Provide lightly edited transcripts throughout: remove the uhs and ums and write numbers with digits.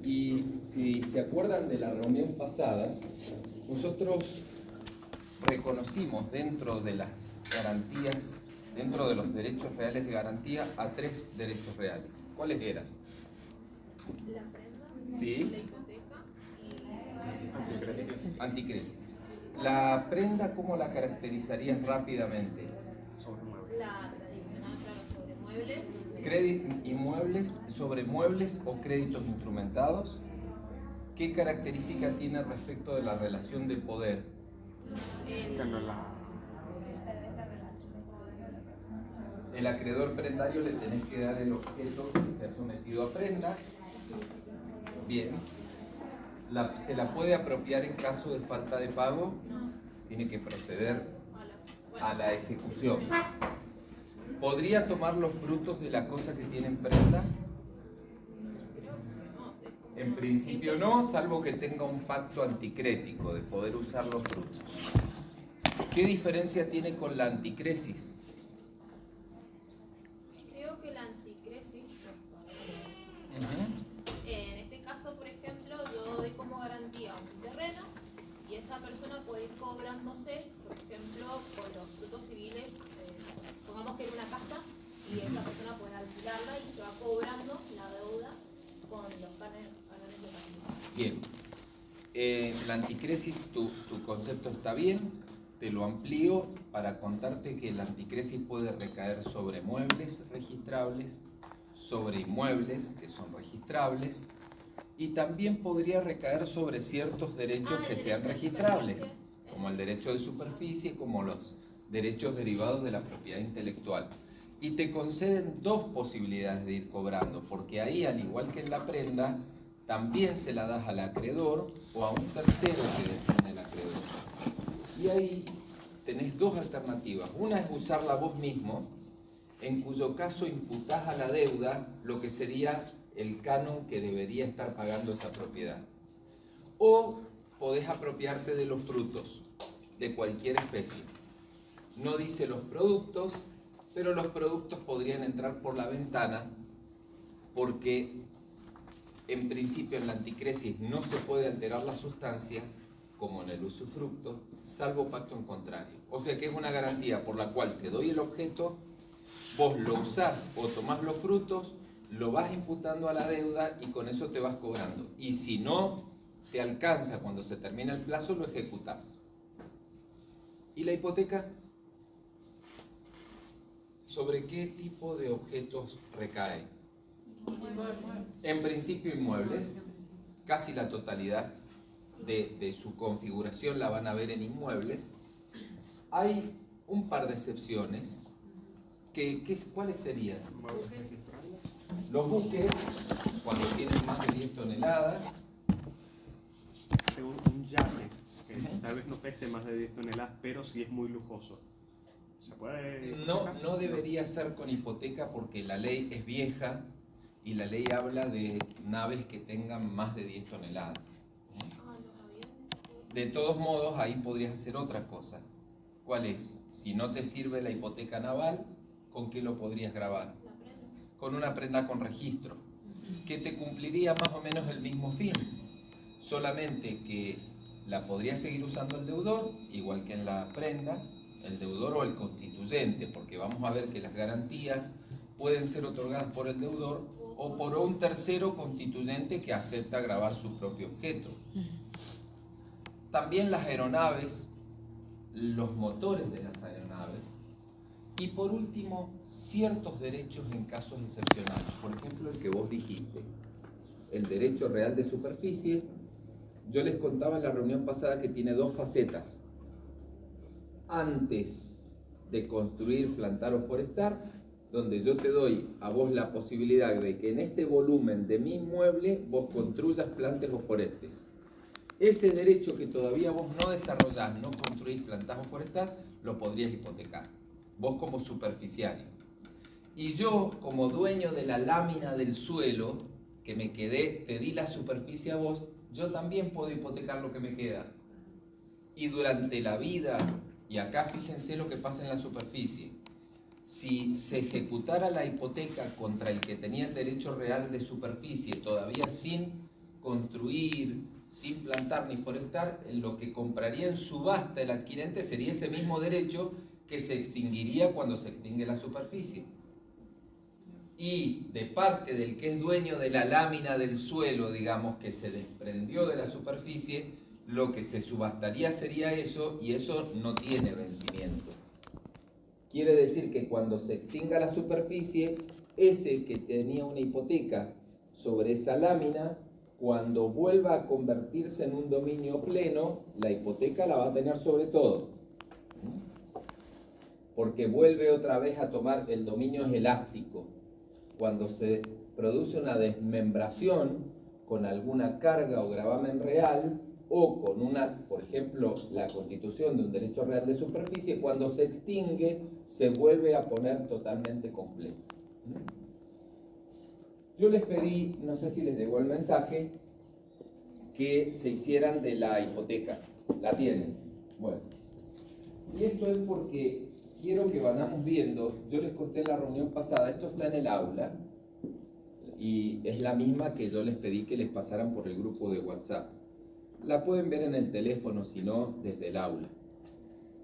Y si se acuerdan de la reunión pasada, nosotros reconocimos dentro de las garantías, dentro de los derechos reales de garantía, a 3 derechos reales. ¿Cuáles eran? La prenda, ¿Sí? la hipoteca y Anticrisis. La prenda, ¿cómo la caracterizarías rápidamente? la tradicional, claro, sobre muebles. Inmuebles, sobre muebles o créditos instrumentados. ¿Qué característica tiene respecto de la relación de poder? El acreedor prendario le tenés que dar el objeto que se ha sometido a prenda. Bien. ¿Se la puede apropiar en caso de falta de pago? Tiene que proceder a la ejecución. ¿Podría tomar los frutos de la cosa que tiene en prenda? En principio no, salvo que tenga un pacto anticrético de poder usar los frutos. ¿Qué diferencia tiene con la anticresis? Creo que la anticresis, en este caso, por ejemplo, yo doy como garantía un terreno y esa persona puede ir cobrándose, por ejemplo, por los frutos civiles, pongamos que en una casa, y esa persona puede alquilarla y se va cobrando la deuda con los cánones de patrimonio. Bien. La anticresis, tu concepto está bien, te lo amplío para contarte que la anticresis puede recaer sobre muebles registrables, sobre inmuebles que son registrables, y también podría recaer sobre ciertos derechos que sean registrables, como el derecho de superficie, como los derechos derivados de la propiedad intelectual. Y te conceden 2 posibilidades de ir cobrando, porque ahí, al igual que en la prenda, también se la das al acreedor o a un tercero que designe el acreedor. Y ahí tenés 2 alternativas. Una es usarla vos mismo, en cuyo caso imputás a la deuda lo que sería el canon que debería estar pagando esa propiedad. O podés apropiarte de los frutos de cualquier especie. No dice los productos, pero los productos podrían entrar por la ventana porque en principio en la anticresis no se puede alterar la sustancia como en el usufructo, salvo pacto en contrario. O sea que es una garantía por la cual te doy el objeto, vos lo usás o tomás los frutos, lo vas imputando a la deuda y con eso te vas cobrando. Y si no te alcanza cuando se termina el plazo, lo ejecutás. ¿Y la hipoteca? ¿Sobre qué tipo de objetos recae? En principio inmuebles, casi la totalidad de su configuración la van a ver en inmuebles. Hay un par de excepciones. ¿Cuáles serían? Los buques, cuando tienen más de 10 toneladas. Un yate, que tal vez no pese más de 10 toneladas, pero sí es muy lujoso. ¿Se puede? No debería ser con hipoteca porque la ley es vieja y la ley habla de naves que tengan más de 10 toneladas. De todos modos, ahí podrías hacer otra cosa. ¿Cuál es? Si no te sirve la hipoteca naval, ¿con qué lo podrías grabar? Con una prenda con registro, que te cumpliría más o menos el mismo fin, solamente que la podría seguir usando el deudor, igual que en la prenda, el deudor o el constituyente, porque vamos a ver que las garantías pueden ser otorgadas por el deudor o por un tercero constituyente que acepta gravar su propio objeto. También las aeronaves, los motores de las aeronaves, y por último, ciertos derechos en casos excepcionales. Por ejemplo, el que vos dijiste, el derecho real de superficie. Yo les contaba en la reunión pasada que tiene 2 facetas. Antes de construir, plantar o forestar, donde yo te doy a vos la posibilidad de que en este volumen de mi inmueble vos construyas, plantes o forestes. Ese derecho que todavía vos no desarrollás, no construís, plantás o forestás, lo podrías hipotecar, vos como superficiario. Y yo, como dueño de la lámina del suelo, que me quedé, te di la superficie a vos, yo también puedo hipotecar lo que me queda. Y durante la vida, y acá fíjense lo que pasa en la superficie, si se ejecutara la hipoteca contra el que tenía el derecho real de superficie todavía sin construir, sin plantar ni forestar, lo que compraría en subasta el adquirente sería ese mismo derecho que se extinguiría cuando se extingue la superficie. Y de parte del que es dueño de la lámina del suelo, digamos, que se desprendió de la superficie, lo que se subastaría sería eso, y eso no tiene vencimiento. Quiere decir que cuando se extinga la superficie, ese que tenía una hipoteca sobre esa lámina, cuando vuelva a convertirse en un dominio pleno, la hipoteca la va a tener sobre todo. Porque vuelve otra vez a tomar, el dominio es elástico. Cuando se produce una desmembración con alguna carga o gravamen real, o con una, por ejemplo, la constitución de un derecho real de superficie, cuando se extingue, se vuelve a poner totalmente completo. Yo les pedí, no sé si les llegó el mensaje, que se hicieran de la hipoteca. ¿La tienen? Bueno. Y esto es porque quiero que vayamos viendo, yo les conté en la reunión pasada, esto está en el aula, y es la misma que yo les pedí que les pasaran por el grupo de WhatsApp. La pueden ver en el teléfono, si no, desde el aula.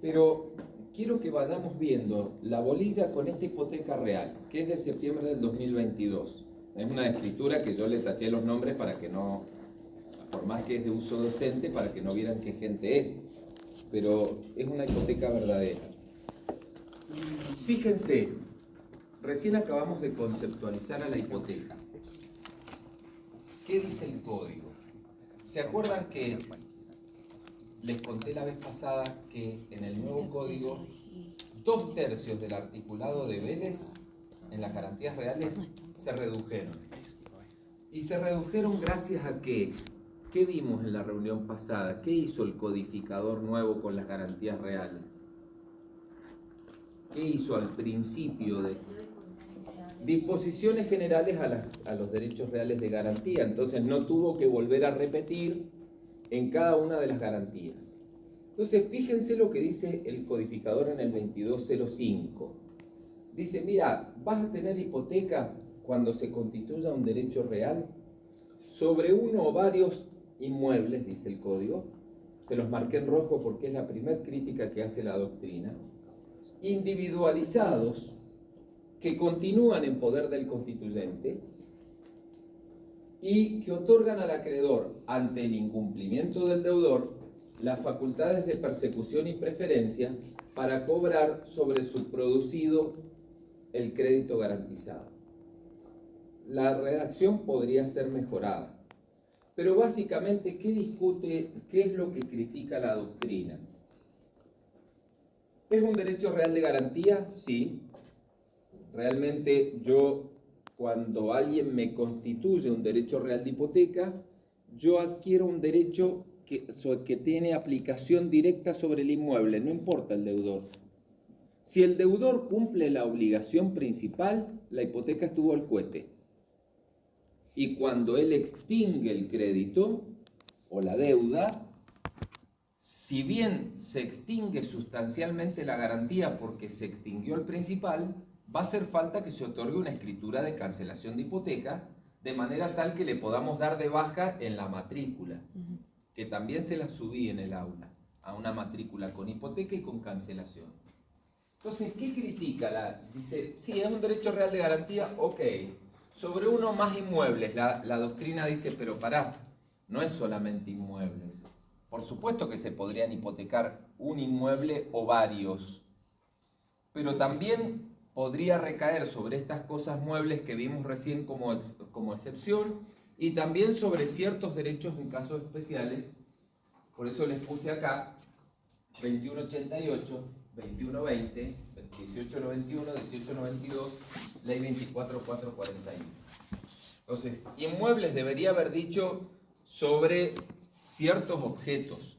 Pero quiero que vayamos viendo la bolilla con esta hipoteca real, que es de septiembre del 2022. Es una escritura que yo le taché los nombres para que no, por más que es de uso docente, para que no vieran qué gente es. Pero es una hipoteca verdadera. Fíjense, recién acabamos de conceptualizar a la hipoteca. ¿Qué dice el código? ¿Se acuerdan que les conté la vez pasada que en el nuevo código 2/3 del articulado de Vélez en las garantías reales se redujeron? Y se redujeron gracias a que, ¿qué vimos en la reunión pasada? ¿Qué hizo el codificador nuevo con las garantías reales? ¿Qué hizo al principio de disposiciones generales a los derechos reales de garantía? Entonces no tuvo que volver a repetir en cada una de las garantías. Entonces fíjense lo que dice el codificador en el 2205. Dice, mira, vas a tener hipoteca cuando se constituya un derecho real sobre uno o varios inmuebles, dice el código. Se los marqué en rojo porque es la primera crítica que hace la doctrina. Individualizados, que continúan en poder del constituyente y que otorgan al acreedor, ante el incumplimiento del deudor, las facultades de persecución y preferencia para cobrar sobre su producido el crédito garantizado. La redacción podría ser mejorada, pero básicamente, ¿qué discute? ¿Qué es lo que critica la doctrina? ¿Es un derecho real de garantía? Sí. Realmente yo, cuando alguien me constituye un derecho real de hipoteca, yo adquiero un derecho que tiene aplicación directa sobre el inmueble, no importa el deudor. Si el deudor cumple la obligación principal, la hipoteca estuvo al cohete. Y cuando él extingue el crédito o la deuda, si bien se extingue sustancialmente la garantía porque se extinguió el principal, va a hacer falta que se otorgue una escritura de cancelación de hipoteca de manera tal que le podamos dar de baja en la matrícula, que también se la subí en el aula, a una matrícula con hipoteca y con cancelación. Entonces, ¿qué critica? Dice, sí, es un derecho real de garantía, ok. Sobre uno más inmuebles, la doctrina dice, pero pará, no es solamente inmuebles. Por supuesto que se podrían hipotecar un inmueble o varios, pero también podría recaer sobre estas cosas muebles que vimos recién como excepción y también sobre ciertos derechos en casos especiales. Por eso les puse acá 2188, 2120, 1891, 1892, ley 24441. Entonces, inmuebles debería haber dicho sobre ciertos objetos,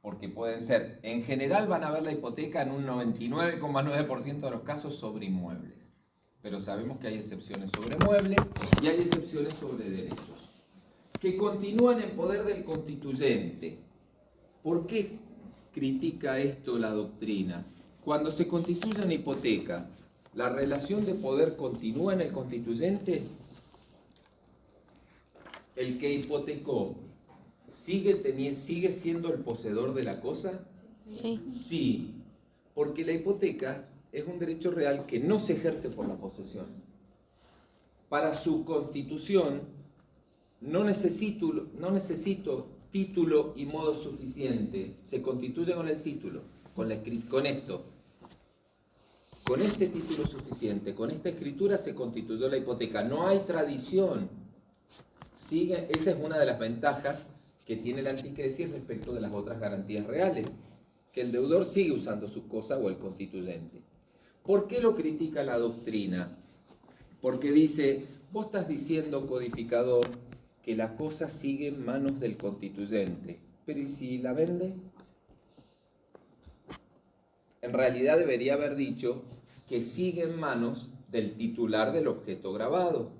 porque pueden ser, en general van a ver la hipoteca en un 99,9% de los casos sobre inmuebles, pero sabemos que hay excepciones sobre muebles y hay excepciones sobre derechos que continúan en poder del constituyente. ¿Por qué critica esto la doctrina? Cuando se constituye una hipoteca, ¿la relación de poder continúa en el constituyente? ¿El que hipotecó sigue siendo el poseedor de la cosa? Sí. Sí, porque la hipoteca es un derecho real que no se ejerce por la posesión. Para su constitución no necesito título y modo suficiente. Se constituye con el título, con esto. Con este título suficiente, con esta escritura se constituyó la hipoteca. No hay tradición. Esa es una de las ventajas que tiene el anticresis respecto de las otras garantías reales, que el deudor sigue usando su cosa o el constituyente. ¿Por qué lo critica la doctrina? Porque dice, vos estás diciendo, codificador, que la cosa sigue en manos del constituyente, pero ¿y si la vende? En realidad debería haber dicho que sigue en manos del titular del objeto grabado.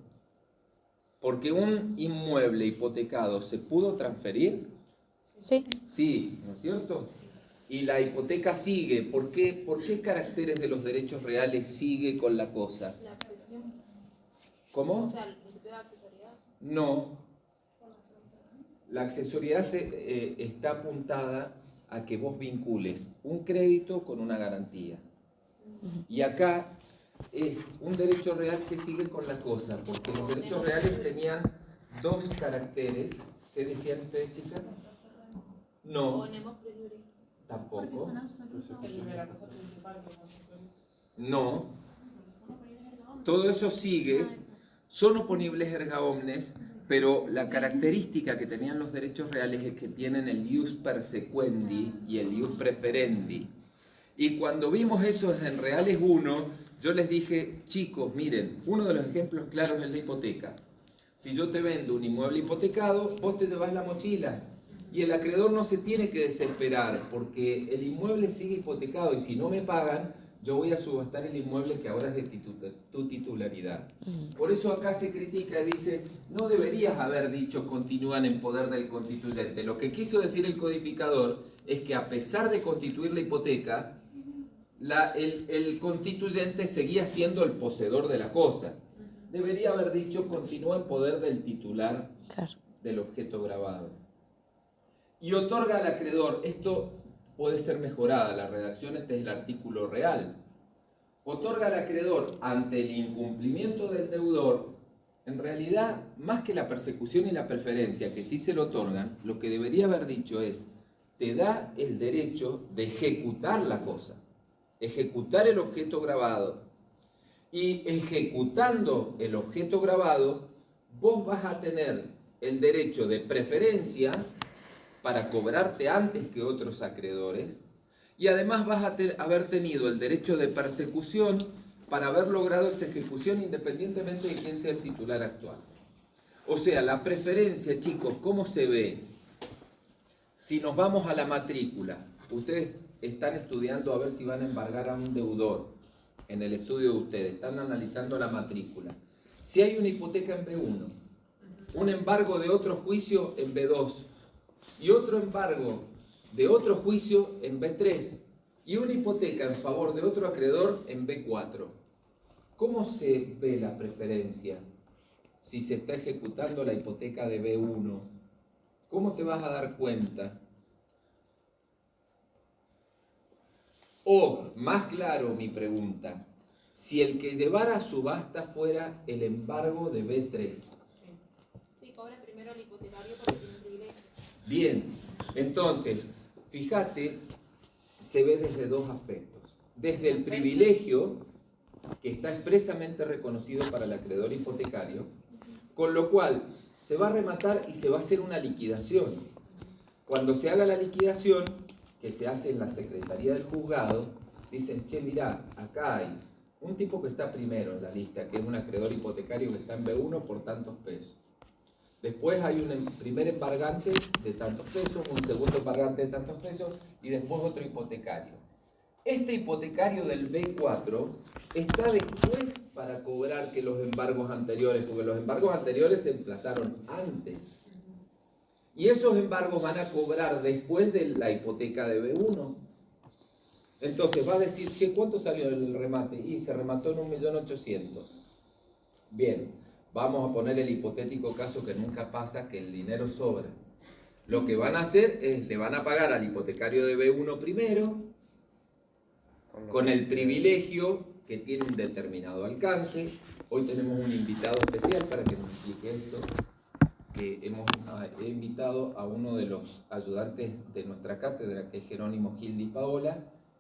Porque un inmueble hipotecado se pudo transferir. Sí. Sí, ¿no es cierto? Y la hipoteca sigue. ¿Por qué caracteres de los derechos reales sigue con la cosa? La presión. ¿Cómo? O sea, el principio de accesoriedad. No. La accesoriedad está apuntada a que vos vincules un crédito con una garantía. Y acá es un derecho real que sigue con la cosa, porque los derechos reales tenían dos caracteres. ¿Qué decían ustedes, chicas? No, Ponemos prejure. tampoco. No. No. Todo eso sigue. Son oponibles erga omnes, pero la característica que tenían los derechos reales es que tienen el ius persequendi y el ius preferendi. Y cuando vimos eso en Reales 1, yo les dije, chicos, miren, uno de los ejemplos claros es la hipoteca. Si yo te vendo un inmueble hipotecado, vos te llevas la mochila. Y el acreedor no se tiene que desesperar, porque el inmueble sigue hipotecado y si no me pagan, yo voy a subastar el inmueble que ahora es de tu titularidad. Por eso acá se critica y dice, no deberías haber dicho continúan en poder del constituyente. Lo que quiso decir el codificador es que a pesar de constituir la hipoteca, el constituyente seguía siendo el poseedor de la cosa. Debería haber dicho continúa en poder del titular del objeto grabado. Y otorga al acreedor, esto puede ser mejorada, la redacción, este es el artículo real. Otorga al acreedor ante el incumplimiento del deudor, en realidad, más que la persecución y la preferencia, que sí se lo otorgan, lo que debería haber dicho es, te da el derecho de ejecutar la cosa, ejecutar el objeto grabado. Y ejecutando el objeto grabado, vos vas a tener el derecho de preferencia para cobrarte antes que otros acreedores, y además vas a haber tenido el derecho de persecución para haber logrado esa ejecución independientemente de quién sea el titular actual. O sea, la preferencia, chicos, ¿cómo se ve? Si nos vamos a la matrícula, ustedes están estudiando a ver si van a embargar a un deudor en el estudio de ustedes, están analizando la matrícula. Si hay una hipoteca en B1, un embargo de otro juicio en B2, y otro embargo de otro juicio en B3 y una hipoteca en favor de otro acreedor en B4. ¿Cómo se ve la preferencia si se está ejecutando la hipoteca de B1? ¿Cómo te vas a dar cuenta? O, más claro mi pregunta, si el que llevara a subasta fuera el embargo de B3. Sí, cobra primero el hipotecario porque tiene privilegio. Bien, entonces, fíjate, se ve desde dos aspectos. Desde el privilegio, que está expresamente reconocido para el acreedor hipotecario, con lo cual se va a rematar y se va a hacer una liquidación. Cuando se haga la liquidación, que se hace en la secretaría del juzgado, dicen, che, mirá, acá hay un tipo que está primero en la lista, que es un acreedor hipotecario que está en B1 por tantos pesos. Después hay un primer embargante de tantos pesos, un segundo embargante de tantos pesos y después otro hipotecario. Este hipotecario del B4 está después para cobrar que los embargos anteriores, porque los embargos anteriores se emplazaron antes. Y esos embargos van a cobrar después de la hipoteca de B1. Entonces va a decir, che, ¿cuánto salió el remate? Y se remató en 1.800.000. Bien. Vamos a poner el hipotético caso que nunca pasa, que el dinero sobra. Lo que van a hacer es, le van a pagar al hipotecario de B1 primero, con el privilegio que tiene un determinado alcance. Hoy tenemos un invitado especial para que nos explique esto, que he invitado a uno de los ayudantes de nuestra cátedra, que es Jerónimo Gil Di Paola,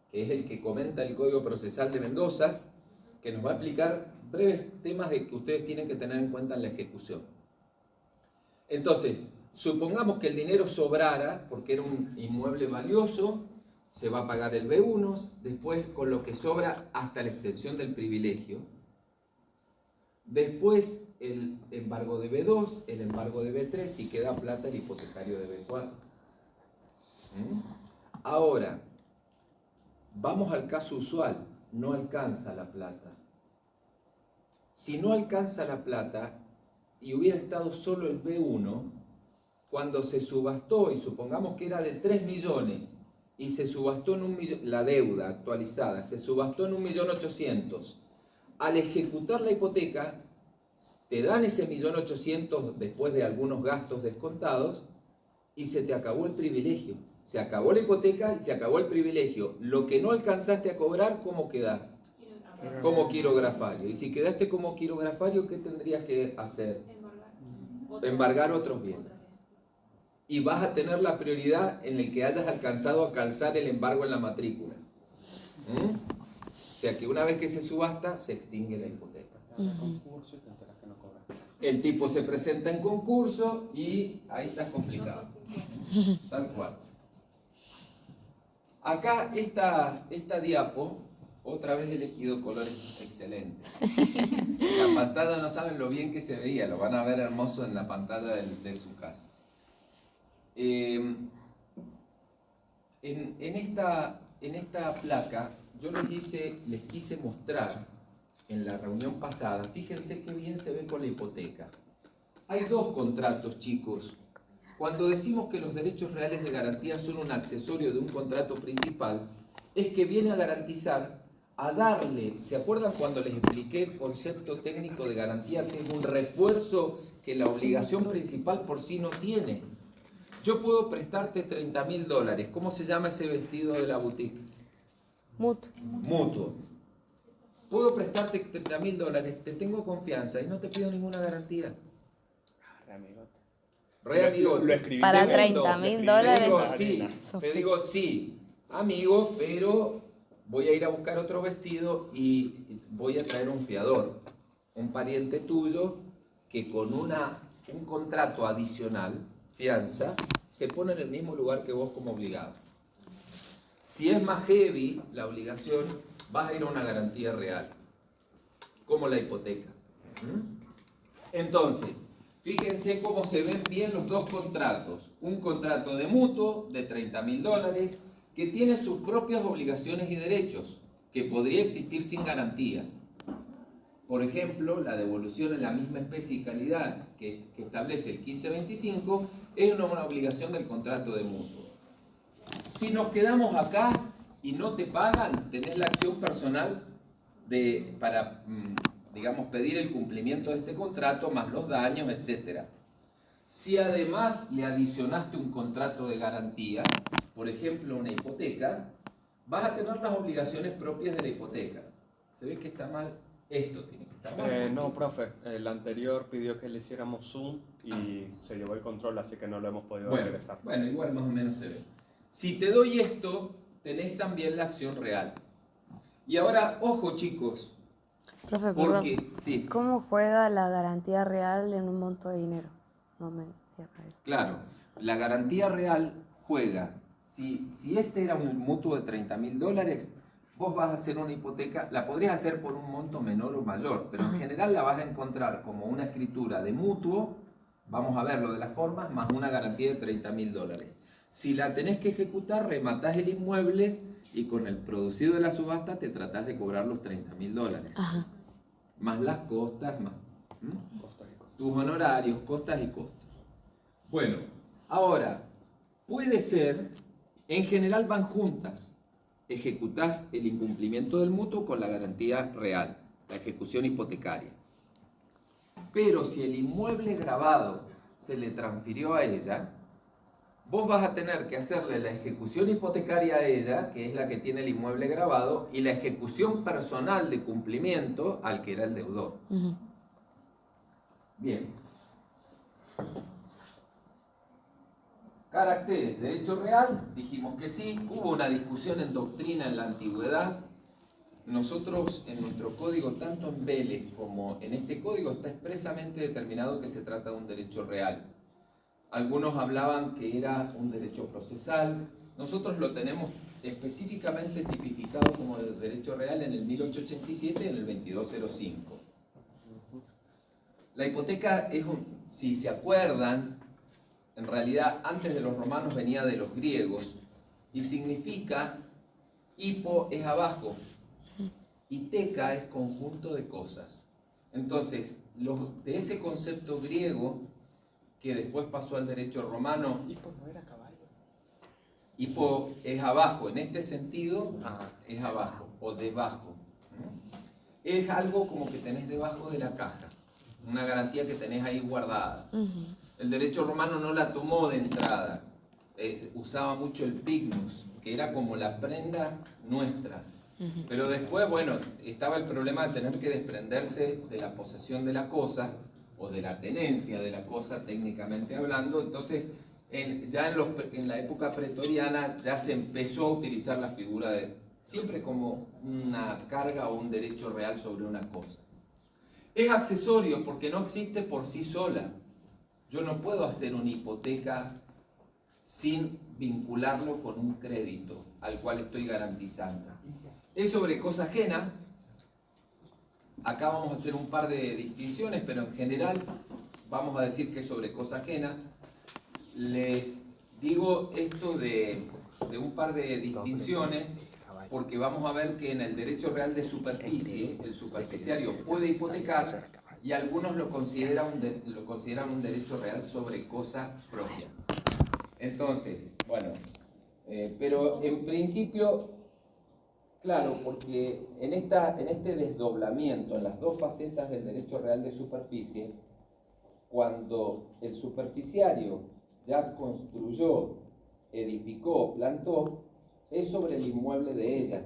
que es el que comenta el Código Procesal de Mendoza, que nos va a explicar breves temas que ustedes tienen que tener en cuenta en la ejecución. Entonces, supongamos que el dinero sobrara, porque era un inmueble valioso, se va a pagar el B1, después con lo que sobra hasta la extensión del privilegio, después el embargo de B2, el embargo de B3, si queda plata el hipotecario de B4. Ahora, vamos al caso usual, no alcanza la plata. Si no alcanza la plata y hubiera estado solo el B1, cuando se subastó, y supongamos que era de 3 millones, y se subastó en 1 millón, la deuda actualizada, se subastó en 1.800.000, al ejecutar la hipoteca, te dan ese 1.800.000 después de algunos gastos descontados, y se te acabó el privilegio. Se acabó la hipoteca y se acabó el privilegio. Lo que no alcanzaste a cobrar, ¿cómo quedás? Como quirografario. Y si quedaste como quirografario, ¿qué tendrías que hacer? Embargar otros bienes. Y vas a tener la prioridad en el que hayas alcanzado a calzar el embargo en la matrícula. O sea que una vez que se subasta, se extingue la hipoteca. El tipo se presenta en concurso y ahí está complicado. Tal cual. Acá esta diapo, otra vez he elegido colores excelentes. En la pantalla no saben lo bien que se veía, lo van a ver hermoso en la pantalla de su casa. En esta placa yo les quise mostrar en la reunión pasada, fíjense qué bien se ve con la hipoteca. Hay dos contratos, chicos. Cuando decimos que los derechos reales de garantía son un accesorio de un contrato principal, es que viene a garantizar, a darle, ¿se acuerdan cuando les expliqué el concepto técnico de garantía, que es un refuerzo que la obligación principal por sí no tiene? Yo puedo prestarte $30.000. ¿Cómo se llama ese vestido de la boutique? Mutuo. Puedo prestarte $30.000, te tengo confianza y no te pido ninguna garantía. Re amigote. Lo escribí. Para Segundo, $30.000. te digo sí, amigo, pero voy a ir a buscar otro vestido y voy a traer un fiador, un pariente tuyo que con un contrato adicional, fianza, se pone en el mismo lugar que vos como obligado. Si es más heavy la obligación, vas a ir a una garantía real, como la hipoteca. Entonces, fíjense cómo se ven bien los dos contratos. Un contrato de mutuo de $30.000 que tiene sus propias obligaciones y derechos, que podría existir sin garantía. Por ejemplo, la devolución en la misma especie y calidad que establece el 1525 es una obligación del contrato de mutuo. Si nos quedamos acá y no te pagan, tenés la acción personal para digamos, pedir el cumplimiento de este contrato, más los daños, etc. Si además le adicionaste un contrato de garantía, por ejemplo una hipoteca, vas a tener las obligaciones propias de la hipoteca. ¿Se ve que está mal? Esto tiene que estar mal. No, profe, el anterior pidió que le hiciéramos zoom y se llevó el control, así que no lo hemos podido regresar. Bueno, igual más o menos se ve. Si te doy esto, tenés también la acción real. Y ahora, ojo chicos, Profe, porque, perdón. sí, ¿Cómo juega la garantía real en un monto de dinero? No me cierra eso. claro, la garantía real juega. Si este era un mutuo de $30.000, vos vas a hacer una hipoteca, la podrías hacer por un monto menor o mayor, pero en general la vas a encontrar como una escritura de mutuo, vamos a verlo de las formas, más una garantía de $30.000. Si la tenés que ejecutar, rematás el inmueble y con el producido de la subasta te tratás de cobrar los $30.000. Ajá. Más las costas, más tus honorarios, costas y costos. Bueno, ahora, puede ser, en general van juntas. Ejecutás el incumplimiento del mutuo con la garantía real, la ejecución hipotecaria. Pero si el inmueble gravado se le transfirió a ella, vos vas a tener que hacerle la ejecución hipotecaria a ella, que es la que tiene el inmueble gravado, y la ejecución personal de cumplimiento al que era el deudor. Bien. Caracteres, derecho real, dijimos que sí. Hubo una discusión en doctrina en la antigüedad. Nosotros en nuestro código, tanto en Vélez como en este código, está expresamente determinado que se trata de un derecho real. Algunos hablaban que era un derecho procesal. Nosotros lo tenemos específicamente tipificado como derecho real en el 1887 y en el 2205. La hipoteca es si se acuerdan, en realidad antes de los romanos venía de los griegos y significa, hipo es abajo y teca es conjunto de cosas. Entonces, de ese concepto griego que después pasó al derecho romano, Hipo no era caballo. hipo es abajo, en este sentido es abajo o debajo. Es algo como que tenés debajo de la caja, una garantía que tenés ahí guardada. El derecho romano no la tomó de entrada, usaba mucho el pignus, que era como la prenda nuestra. Pero después, bueno, estaba el problema de tener que desprenderse de la posesión de la cosa, o de la tenencia de la cosa, técnicamente hablando. Entonces, en la época pretoriana ya se empezó a utilizar la figura de siempre como una carga o un derecho real sobre una cosa. Es accesorio porque no existe por sí sola. Yo no puedo hacer una hipoteca sin vincularlo con un crédito al cual estoy garantizando. Es sobre cosa ajena. Acá vamos a hacer un par de distinciones, pero en general vamos a decir que es sobre cosa ajena. Les digo esto de un par de distinciones porque vamos a ver que en el derecho real de superficie, el superficiario puede hipotecar y algunos lo consideran un derecho real sobre cosa propia. Entonces, bueno, pero en principio, claro, porque en este desdoblamiento, en las dos facetas del derecho real de superficie, cuando el superficiario ya construyó, edificó, plantó, es sobre el inmueble de ella.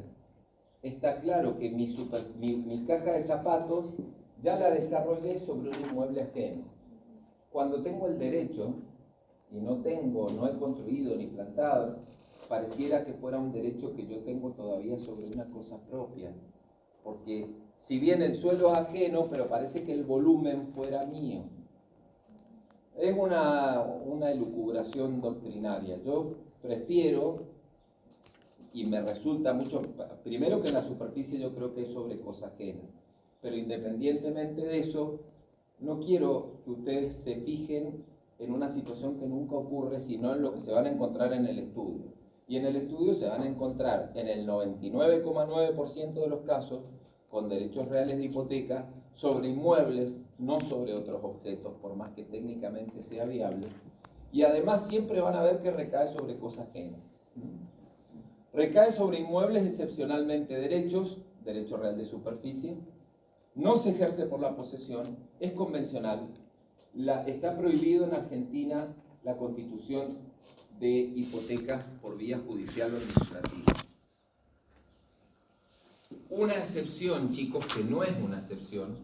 Está claro que mi caja de zapatos ya la desarrollé sobre un inmueble ajeno. Cuando tengo el derecho, y no he construido ni plantado, pareciera que fuera un derecho que yo tengo todavía sobre una cosa propia. Porque si bien el suelo es ajeno, pero parece que el volumen fuera mío. Es una elucubración doctrinaria. Yo prefiero, y me resulta mucho, primero que en la superficie yo creo que es sobre cosa ajena, pero independientemente de eso, no quiero que ustedes se fijen en una situación que nunca ocurre, sino en lo que se van a encontrar en el estudio. Y en el estudio se van a encontrar en el 99,9% de los casos con derechos reales de hipoteca sobre inmuebles, no sobre otros objetos, por más que técnicamente sea viable. Y además siempre van a ver que recae sobre cosa ajena. Recae sobre inmuebles excepcionalmente derechos, derecho real de superficie, no se ejerce por la posesión, es convencional. Está prohibido en Argentina la constitución de hipotecas por vía judicial o administrativa. Una excepción, chicos, que no es una excepción,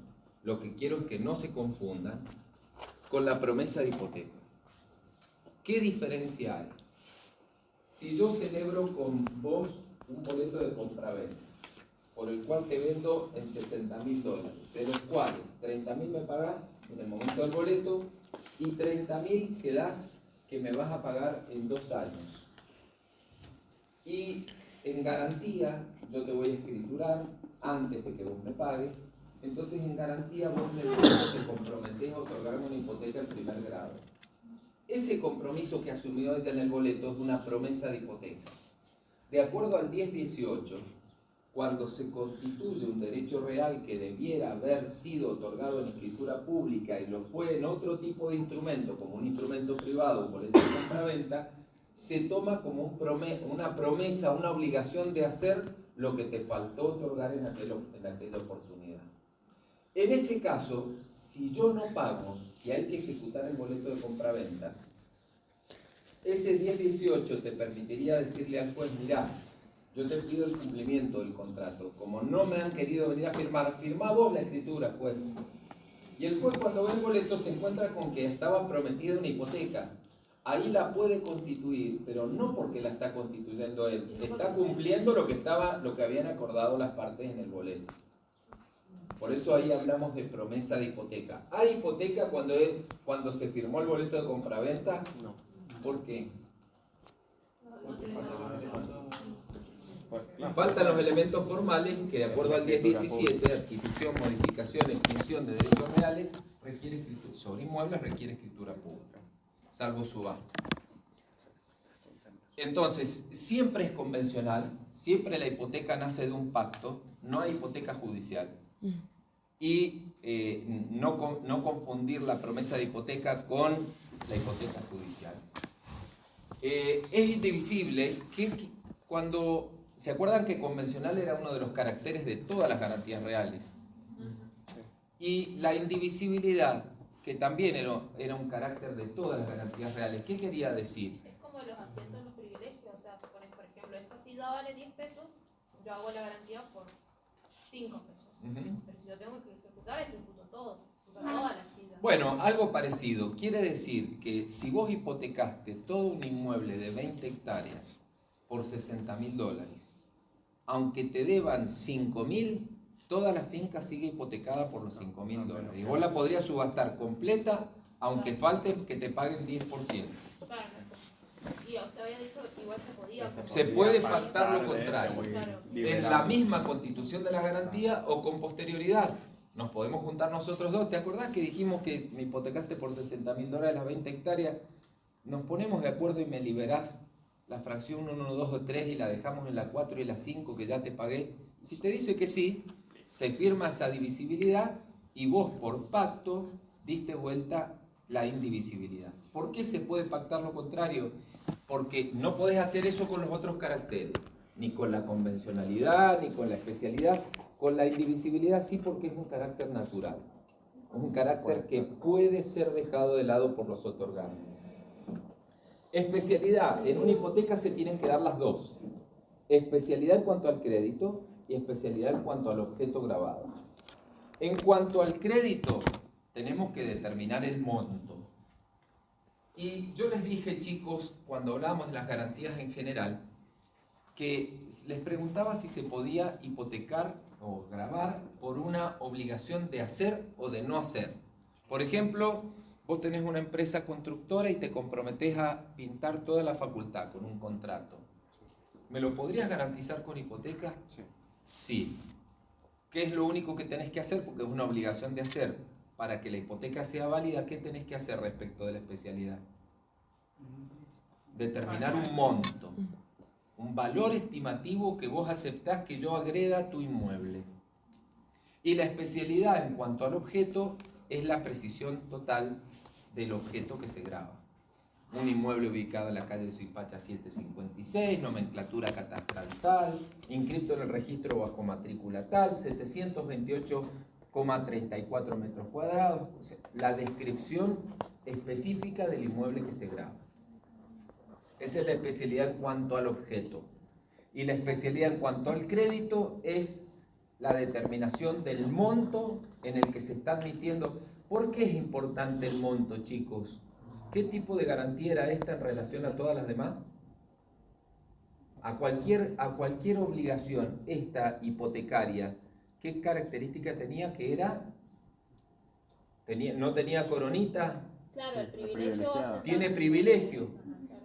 lo que quiero es que no se confundan con la promesa de hipoteca. ¿Qué diferencia hay? Si yo celebro con vos un boleto de compraventa, por el cual te vendo en $60.000, de los cuales 30.000 me pagás en el momento del boleto y 30.000 quedás que me vas a pagar en 2 años. Y en garantía yo te voy a escriturar antes de que vos me pagues, entonces en garantía vos en el boleto te comprometés a otorgarme una hipoteca en primer grado. Ese compromiso que asumió ella en el boleto es una promesa de hipoteca. De acuerdo al 1018, cuando se constituye un derecho real que debiera haber sido otorgado en escritura pública y lo fue en otro tipo de instrumento, como un instrumento privado, un boleto de compraventa, se toma como una promesa, una obligación de hacer lo que te faltó otorgar en aquella oportunidad. En ese caso, si yo no pago y hay que ejecutar el boleto de compraventa, ese 1018 te permitiría decirle al juez, mirá, yo te pido el cumplimiento del contrato. Como no me han querido venir a firmar, firmá vos la escritura, juez. Y el juez cuando ve el boleto se encuentra con que estaba prometida una hipoteca. Ahí la puede constituir, pero no porque la está constituyendo él. Está cumpliendo lo que habían acordado las partes en el boleto. Por eso ahí hablamos de promesa de hipoteca. ¿Hay hipoteca cuando se firmó el boleto de compraventa? No. ¿Por qué? Claro. Faltan los elementos formales que, de acuerdo al 1017, adquisición, modificación, extinción de derechos reales, requiere escritura, sobre inmuebles requiere escritura pública, salvo subasta. Entonces, siempre es convencional, siempre la hipoteca nace de un pacto, no hay hipoteca judicial. Y no confundir la promesa de hipoteca con la hipoteca judicial. Es indivisible que cuando... ¿Se acuerdan que convencional era uno de los caracteres de todas las garantías reales? Y la indivisibilidad, que también era un carácter de todas las garantías reales, ¿qué quería decir? Es como los asientos en los privilegios, o sea, por ejemplo, esa ciudad vale 10 pesos, yo hago la garantía por 5 pesos. Pero si yo tengo que ejecutar, ejecuto todo, toda la ciudad. Bueno, algo parecido. Quiere decir que si vos hipotecaste todo un inmueble de 20 hectáreas por $60.000, aunque te deban 5.000, toda la finca sigue hipotecada por los $5.000. Y vos la podrías subastar completa, aunque falte que te paguen 10%. Claro, y usted había dicho que igual se podía. Se puede pactar lo contrario. Claro. En la misma constitución de la garantía o con posterioridad. Nos podemos juntar nosotros dos. ¿Te acordás que dijimos que me hipotecaste por $60.000 las 20 hectáreas? Nos ponemos de acuerdo y me liberás la fracción 1, 2 o 3 y la dejamos en la 4 y la 5 que ya te pagué. Si te dice que sí, se firma esa divisibilidad y vos por pacto diste vuelta la indivisibilidad. ¿Por qué se puede pactar lo contrario? Porque no podés hacer eso con los otros caracteres, ni con la convencionalidad, ni con la especialidad. Con la indivisibilidad sí, porque es un carácter natural, un carácter que puede ser dejado de lado por los otorgantes. Especialidad, en una hipoteca se tienen que dar las dos. Especialidad en cuanto al crédito y especialidad en cuanto al objeto grabado. En cuanto al crédito, tenemos que determinar el monto. Y yo les dije, chicos, cuando hablábamos de las garantías en general, que les preguntaba si se podía hipotecar o gravar por una obligación de hacer o de no hacer. Por ejemplo, vos tenés una empresa constructora y te comprometés a pintar toda la facultad con un contrato. ¿Me lo podrías garantizar con hipoteca? Sí. Sí. ¿Qué es lo único que tenés que hacer? Porque es una obligación de hacer. Para que la hipoteca sea válida, ¿qué tenés que hacer respecto de la especialidad? Determinar un monto, un valor estimativo que vos aceptás que yo agreda a tu inmueble. Y la especialidad en cuanto al objeto es la precisión total del objeto que se graba. Un inmueble ubicado en la calle Suipacha 756, nomenclatura catastral tal, inscrito en el registro bajo matrícula tal, 728,34 metros cuadrados. O sea, la descripción específica del inmueble que se graba. Esa es la especialidad en cuanto al objeto. Y la especialidad en cuanto al crédito es la determinación del monto en el que se está admitiendo. ¿Por qué es importante el monto, chicos? ¿Qué tipo de garantía era esta en relación a todas las demás? A cualquier obligación, esta hipotecaria, ¿qué característica tenía? Que era, no tenía coronita, Claro, el privilegio tiene privilegio.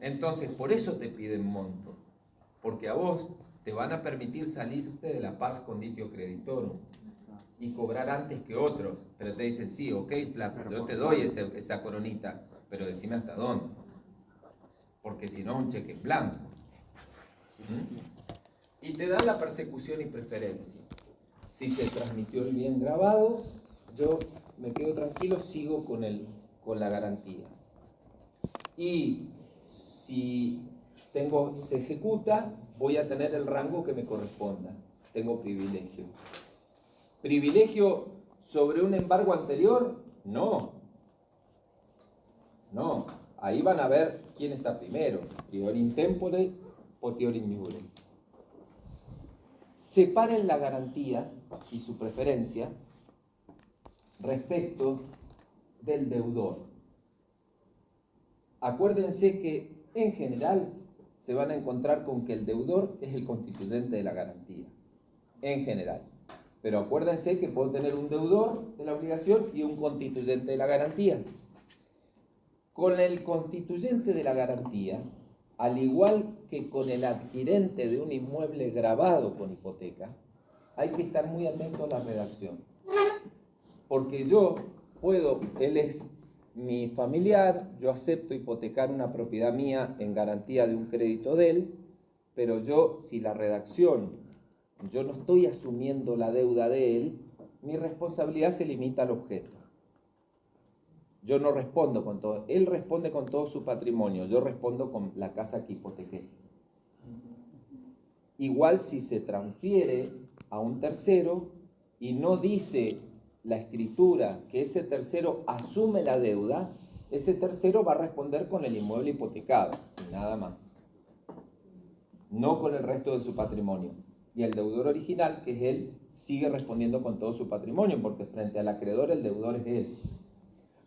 Entonces, por eso te piden monto. Porque a vos te van a permitir salirte de la pars conditio creditorum y cobrar antes que otros. Pero te dicen, sí, ok, flaco, yo te doy esa coronita, pero decime hasta dónde. Porque si no, un cheque en blanco. Y te dan la persecución y preferencia. Si se transmitió el bien grabado, yo me quedo tranquilo, sigo con la garantía. Y si se ejecuta, voy a tener el rango que me corresponda. Tengo privilegio. Privilegio ¿Sobre un embargo anterior? No. No. Ahí van a ver quién está primero. Prior in tempore, potior in iure. Separen la garantía y su preferencia respecto del deudor. Acuérdense que en general se van a encontrar con que el deudor es el constituyente de la garantía. En general. Pero acuérdense que puedo tener un deudor de la obligación y un constituyente de la garantía. Con el constituyente de la garantía, al igual que con el adquirente de un inmueble gravado con hipoteca, hay que estar muy atento a la redacción. Porque yo puedo, él es mi familiar, yo acepto hipotecar una propiedad mía en garantía de un crédito de él, pero yo, si la redacción, yo no estoy asumiendo la deuda de él, mi responsabilidad se limita al objeto. Yo no respondo con todo, él responde con todo su patrimonio, yo respondo con la casa que hipotequé. Igual si se transfiere a un tercero y no dice la escritura que ese tercero asume la deuda, ese tercero va a responder con el inmueble hipotecado, y nada más. No con el resto de su patrimonio. Y el deudor original, que es él, sigue respondiendo con todo su patrimonio, porque frente al acreedor el deudor es él.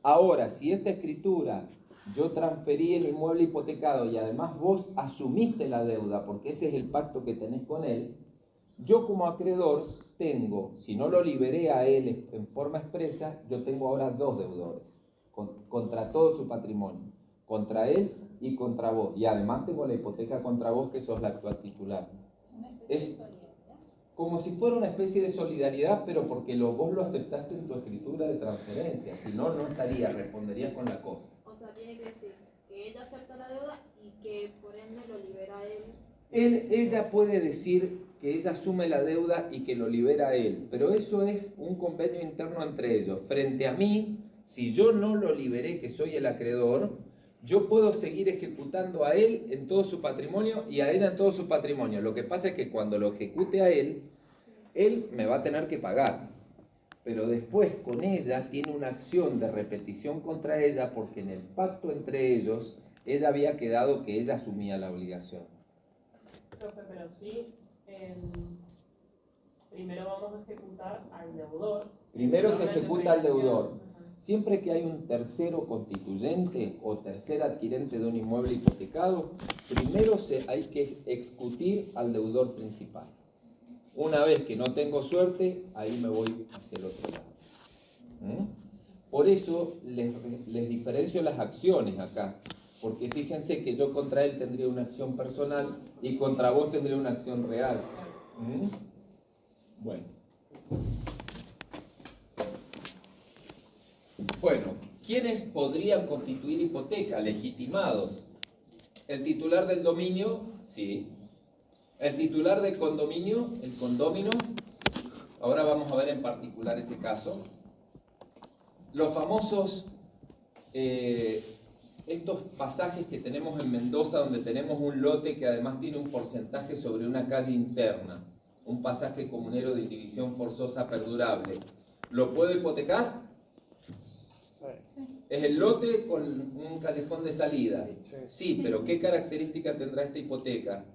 Ahora, si esta escritura, yo transferí el inmueble hipotecado y además vos asumiste la deuda, porque ese es el pacto que tenés con él, yo como acreedor tengo, si no lo liberé a él en forma expresa, yo tengo ahora dos deudores, contra todo su patrimonio, contra él y contra vos. Y además tengo la hipoteca contra vos, que sos la actual titular. Es como si fuera una especie de solidaridad, pero porque vos lo aceptaste en tu escritura de transferencia. Si no, no estaría, responderías con la cosa. O sea, tiene que decir que ella acepta la deuda y que por ende lo libera a él. Ella puede decir que ella asume la deuda y que lo libera a él, pero eso es un convenio interno entre ellos. Frente a mí, si yo no lo liberé, que soy el acreedor, yo puedo seguir ejecutando a él en todo su patrimonio y a ella en todo su patrimonio. Lo que pasa es que cuando lo ejecute a él me va a tener que pagar. Pero después con ella tiene una acción de repetición contra ella porque en el pacto entre ellos, ella había quedado que ella asumía la obligación. Profe, pero sí, primero vamos a ejecutar al deudor. Primero se ejecuta al deudor. Siempre que hay un tercero constituyente o tercer adquirente de un inmueble hipotecado, primero hay que excutir al deudor principal. Una vez que no tengo suerte, ahí me voy hacia el otro lado. Por eso les diferencio las acciones acá. Porque fíjense que yo contra él tendría una acción personal y contra vos tendría una acción real. Bueno, ¿quiénes podrían constituir hipoteca? Legitimados. El titular del dominio, sí. El titular del condominio, el condómino. Ahora vamos a ver en particular ese caso. Los famosos... estos pasajes que tenemos en Mendoza, donde tenemos un lote que además tiene un porcentaje sobre una calle interna, un pasaje comunero de indivisión forzosa perdurable, ¿lo puedo hipotecar? Sí. Es el lote con un callejón de salida. Sí, pero ¿qué característica tendrá esta hipoteca?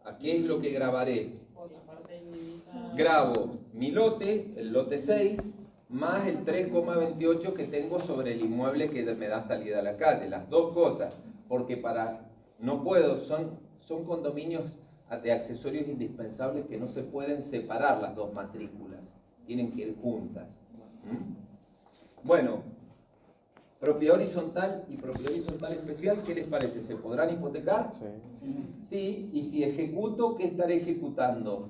¿A qué es lo que grabaré? Otra parte indivisa. Grabo mi lote, el lote 6, más el 3,28 que tengo sobre el inmueble que me da salida a la calle. Las dos cosas, porque no puedo, son condominios de accesorios indispensables que no se pueden separar las dos matrículas, tienen que ir juntas. Bueno, propiedad horizontal y propiedad horizontal especial, ¿qué les parece? ¿Se podrán hipotecar? Sí, y si ejecuto, ¿qué estaré ejecutando?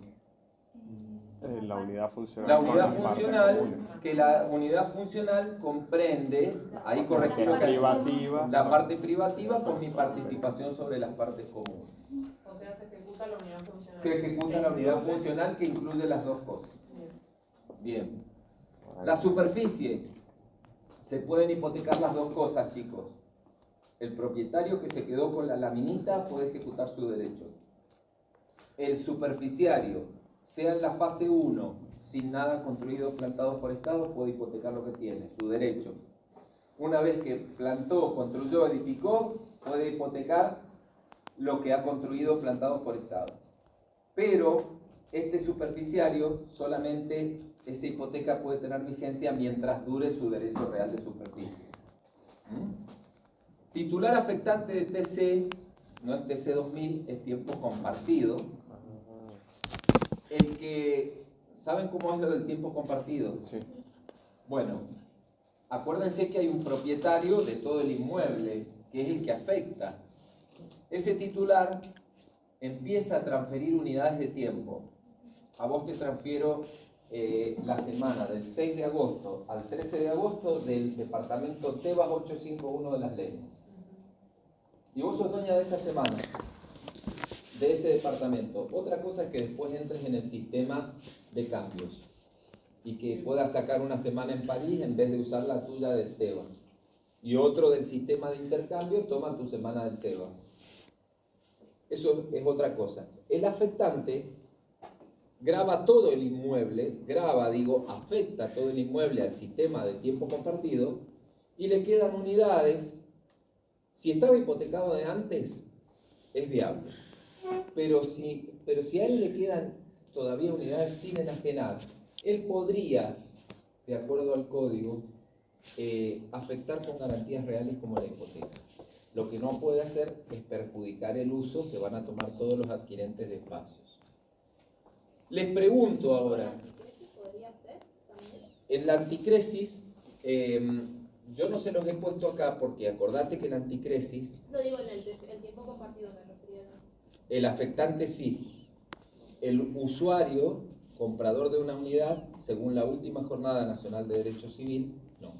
La unidad funcional. La unidad funcional, que la unidad funcional comprende, ahí corregimos la parte privativa con mi participación sobre las partes comunes. O sea, se ejecuta la unidad funcional. Se ejecuta la unidad funcional que incluye las dos cosas. Bien. La superficie. Se pueden hipotecar las dos cosas, chicos. El propietario que se quedó con la laminita puede ejecutar su derecho. El superficiario, sea en la fase 1, sin nada construido, plantado, forestado, puede hipotecar lo que tiene, su derecho. Una vez que plantó, construyó, edificó, puede hipotecar lo que ha construido, plantado, forestado. Pero este superficiario, solamente esa hipoteca puede tener vigencia mientras dure su derecho real de superficie. Titular afectante de TC, no es TC 2000, es tiempo compartido. El que, ¿saben cómo es lo del tiempo compartido? Sí. Bueno, acuérdense que hay un propietario de todo el inmueble, que es el que afecta. Ese titular empieza a transferir unidades de tiempo. A vos te transfiero la semana del 6 de agosto al 13 de agosto del departamento Tebas 851 de Las Leñas. Y vos sos dueña de esa semana, de ese departamento. Otra cosa es que después entres en el sistema de cambios y que puedas sacar una semana en París en vez de usar la tuya del Tebas. Y otro del sistema de intercambio toma tu semana del Tebas. Eso es otra cosa. El afectante graba todo el inmueble, afecta todo el inmueble al sistema de tiempo compartido y le quedan unidades. Si estaba hipotecado de antes, es viable. Pero si a él le quedan todavía unidades sin enajenar, él podría, de acuerdo al código, afectar con garantías reales como la hipoteca. Lo que no puede hacer es perjudicar el uso que van a tomar todos los adquirentes de espacios. Les pregunto ahora, ¿Podría ser también? en la anticresis, yo no se los he puesto acá porque acordate que la anticresis, Lo digo en el tiempo compartido, me refería. el afectante sí, el usuario, comprador de una unidad, según la última Jornada Nacional de Derecho Civil, no.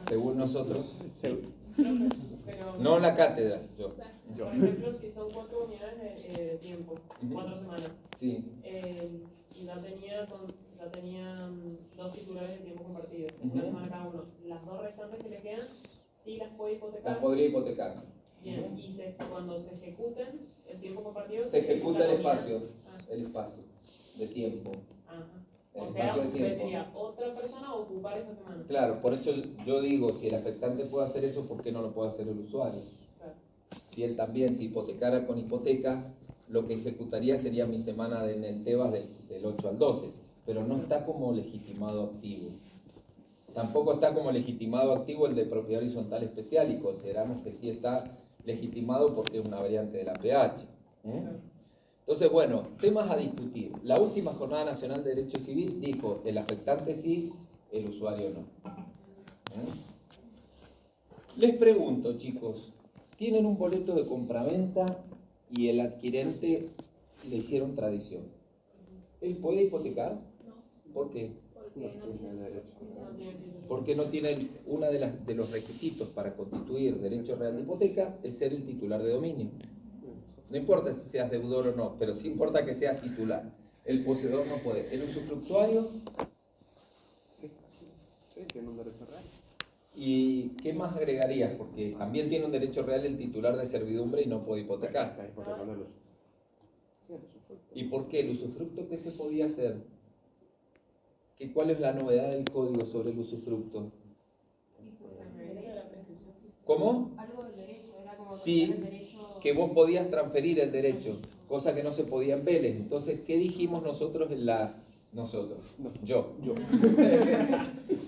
Según nosotros, sí. Pero, No la cátedra, yo. por ejemplo, si son 4 unidades de tiempo, 4 semanas, Sí. y ya tenían 2 titulares de tiempo compartido, Ujú. una semana cada uno, las 2 restantes que le quedan, sí las puede hipotecar. Las podría hipotecar. Bien, y cuando se ejecuten el tiempo compartido, Se ejecuta el la unidad. espacio de tiempo. Ajá. El O sea, espacio de tiempo. vendría otra persona a ocupar esa semana. Claro, por eso yo digo, si el afectante puede hacer eso, ¿por qué no lo puede hacer el usuario? Claro. Si él también, si hipotecara con hipoteca, lo que ejecutaría sería mi semana en el Tebas del 8 al 12, pero no está como legitimado activo. Tampoco está como legitimado activo el de propiedad horizontal especial y consideramos que sí está legitimado porque es una variante de la PH. Entonces, bueno, temas a discutir. La última Jornada Nacional de Derecho Civil dijo, el afectante sí, el usuario no. Les pregunto, chicos, tienen un boleto de compraventa y el adquirente le hicieron tradición. ¿Él puede hipotecar? No, ¿Por qué? porque no tiene derecho. No tiene título. Porque no tiene uno de los requisitos para constituir derecho real de hipoteca es ser el titular de dominio. No importa si seas deudor o no, pero sí importa que seas titular. El poseedor no puede. El usufructuario, Sí, tiene un derecho real. ¿y qué más agregarías? Porque también tiene un derecho real el titular de servidumbre y no puede hipotecar. Está hipotecando el uso. Sí, el usufructo. ¿Y por qué? ¿El usufructo qué se podía hacer? ¿Cuál es la novedad del código sobre el usufructo? ¿Cómo? Algo del derecho, era como Sí, el derecho. que vos podías transferir el derecho, cosa que no se podía en Vélez. Entonces, ¿qué dijimos nosotros en la... Yo.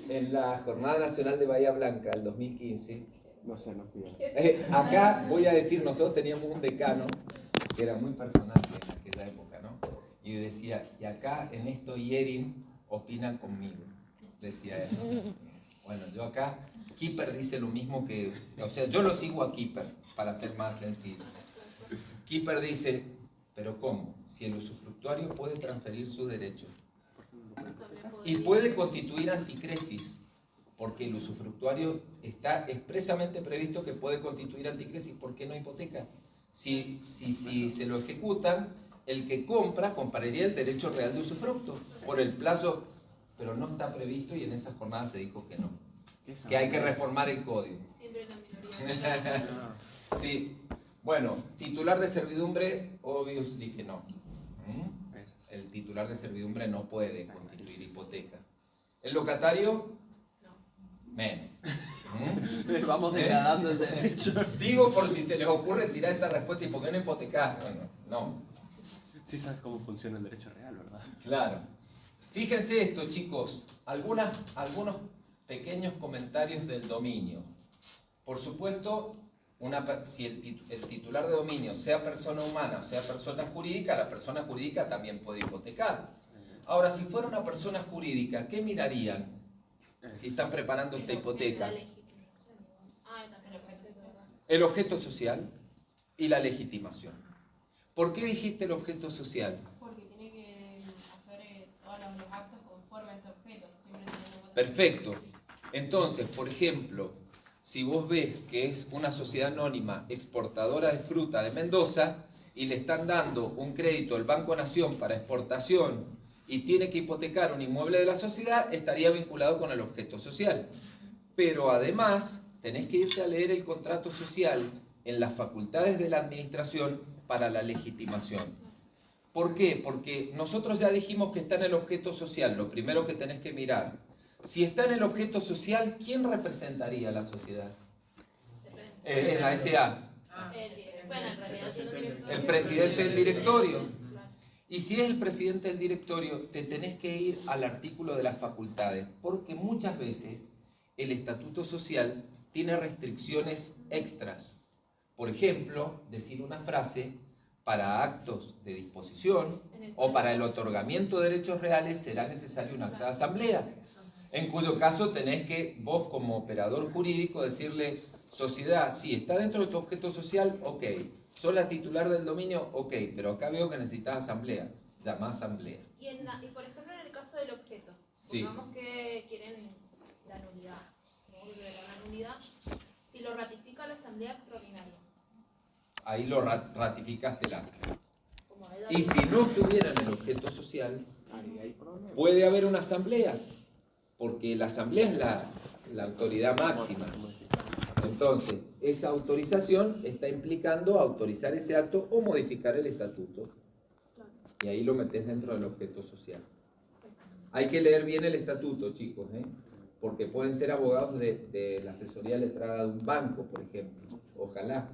En la Jornada Nacional de Bahía Blanca, el 2015. No sé, no fui. Acá voy a decir, nosotros teníamos un decano que era muy personal en aquella época, ¿no? Y decía, y acá en esto Yerin opinan conmigo, decía él. Bueno, yo acá, Kipper dice lo mismo que, o sea, yo lo sigo a Kipper para ser más sencillo. Kipper dice, pero ¿cómo? Si el usufructuario puede transferir su derecho y puede constituir anticresis, porque el usufructuario está expresamente previsto que puede constituir anticresis, ¿por qué no hipoteca? Si se lo ejecutan, el que compraría el derecho real de usufructo por el plazo, pero no está previsto y en esa jornada se dijo que no, que hay que reformar el código. Siempre la minoría. Sí, bueno, titular de servidumbre, obviously que no. el titular de servidumbre no puede constituir hipoteca. ¿El locatario? Menos. Vamos degradando el derecho. Digo por si se les ocurre tirar esta respuesta y por qué no hipotecás. Bueno, no. Sí sabes cómo funciona el derecho real, ¿verdad? Claro. Fíjense esto, chicos. Algunos pequeños comentarios del dominio. Por supuesto, si el titular de dominio sea persona humana o sea persona jurídica, la persona jurídica también puede hipotecar. Ahora, si fuera una persona jurídica, ¿qué mirarían si están preparando esta hipoteca? La legitimación. También el objeto social. El objeto social y la legitimación. ¿Por qué dijiste el objeto social? Porque tiene que hacer todos los actos conforme a ese objeto. Siempre teniendo en cuenta. Perfecto. Entonces, por ejemplo, si vos ves que es una sociedad anónima exportadora de fruta de Mendoza y le están dando un crédito al Banco Nación para exportación y tiene que hipotecar un inmueble de la sociedad, estaría vinculado con el objeto social. Pero además, tenés que irte a leer el contrato social en las facultades de la administración para la legitimación. ¿Por qué? Porque nosotros ya dijimos que está en el objeto social, lo primero que tenés que mirar. Si está en el objeto social, ¿quién representaría a la sociedad? En la SA. Bueno, en realidad tiene un directorio. El presidente del directorio. Y si es el presidente del directorio, te tenés que ir al artículo de las facultades, porque muchas veces el estatuto social tiene restricciones extras. Por ejemplo, decir una frase: para actos de disposición o para el otorgamiento de derechos reales será necesario un acta de asamblea. En cuyo caso tenés que, vos como operador jurídico, decirle: sociedad, sí, está dentro de tu objeto social, ok. ¿Sos la titular del dominio? Ok, pero acá veo que necesitas asamblea. Llama a asamblea. Y por ejemplo, en el caso del objeto, Sí. supongamos que quieren la nulidad, la nulidad, si lo ratifica la asamblea extraordinaria. Ahí lo ratificaste el acta. Como él Y si no estuviera en el objeto social, Ahí hay problema. puede haber una asamblea, porque la asamblea es la autoridad máxima. Entonces, esa autorización está implicando autorizar ese acto o modificar el estatuto. Y ahí lo metes dentro del objeto social. Hay que leer bien el estatuto, chicos, porque pueden ser abogados de la asesoría letrada de un banco, por ejemplo. Ojalá.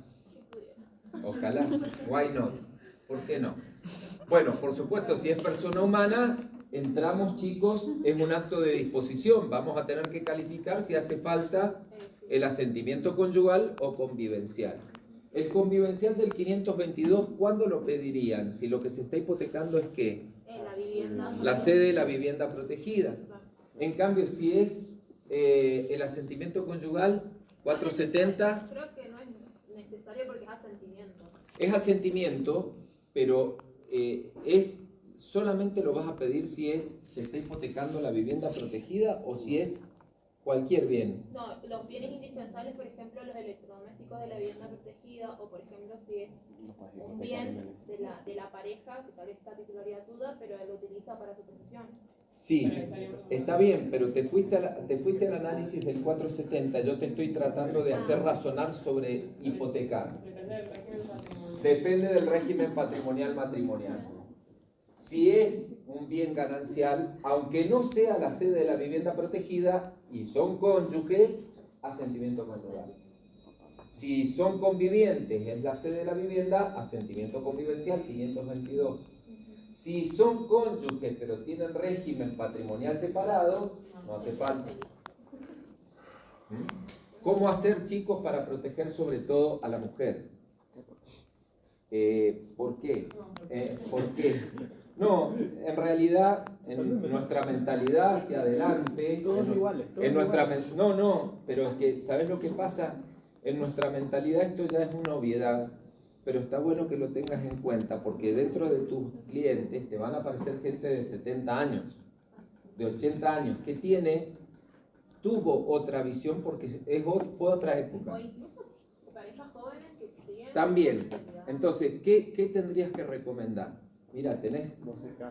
Ojalá. Why not? ¿Por qué no? Bueno, por supuesto, si es persona humana, entramos, chicos, en un acto de disposición. Vamos a tener que calificar si hace falta el asentimiento conyugal o convivencial. El convivencial del 522, ¿cuándo lo pedirían? Si lo que se está hipotecando es ¿qué? la vivienda. La sede de la vivienda protegida. En cambio, si es el asentimiento conyugal, 470, Creo que no es necesario porque es asentimiento. es asentimiento, pero solamente lo vas a pedir si se está hipotecando la vivienda protegida o si es cualquier bien. No, los bienes indispensables, por ejemplo, los electrodomésticos de la vivienda protegida, o por ejemplo, si es un bien de la pareja, que tal vez está titularidad duda, pero él lo utiliza para su profesión. Sí, está bien, pero te fuiste al análisis del 470. Yo te estoy tratando de hacer razonar sobre hipotecar. Depende del régimen Depende del régimen patrimonial. matrimonial. Si es un bien ganancial, aunque no sea la sede de la vivienda protegida y son cónyuges, asentimiento conyugal. Si son convivientes, es la sede de la vivienda, asentimiento convivencial, 522. Si son cónyuges pero tienen régimen patrimonial separado, no hace falta. ¿Cómo hacer, chicos, para proteger sobre todo a la mujer? ¿Por qué? ¿Por qué? No, en realidad, en nuestra mentalidad hacia adelante, Todos iguales. pero es que, ¿sabes lo que pasa? En nuestra mentalidad esto ya es una obviedad, pero está bueno que lo tengas en cuenta, porque dentro de tus clientes te van a aparecer gente de 70 años, de 80 años, que tuvo otra visión porque fue otra época. O incluso parejas jóvenes que siguen. También. Entonces, ¿qué tendrías que recomendar? Mira,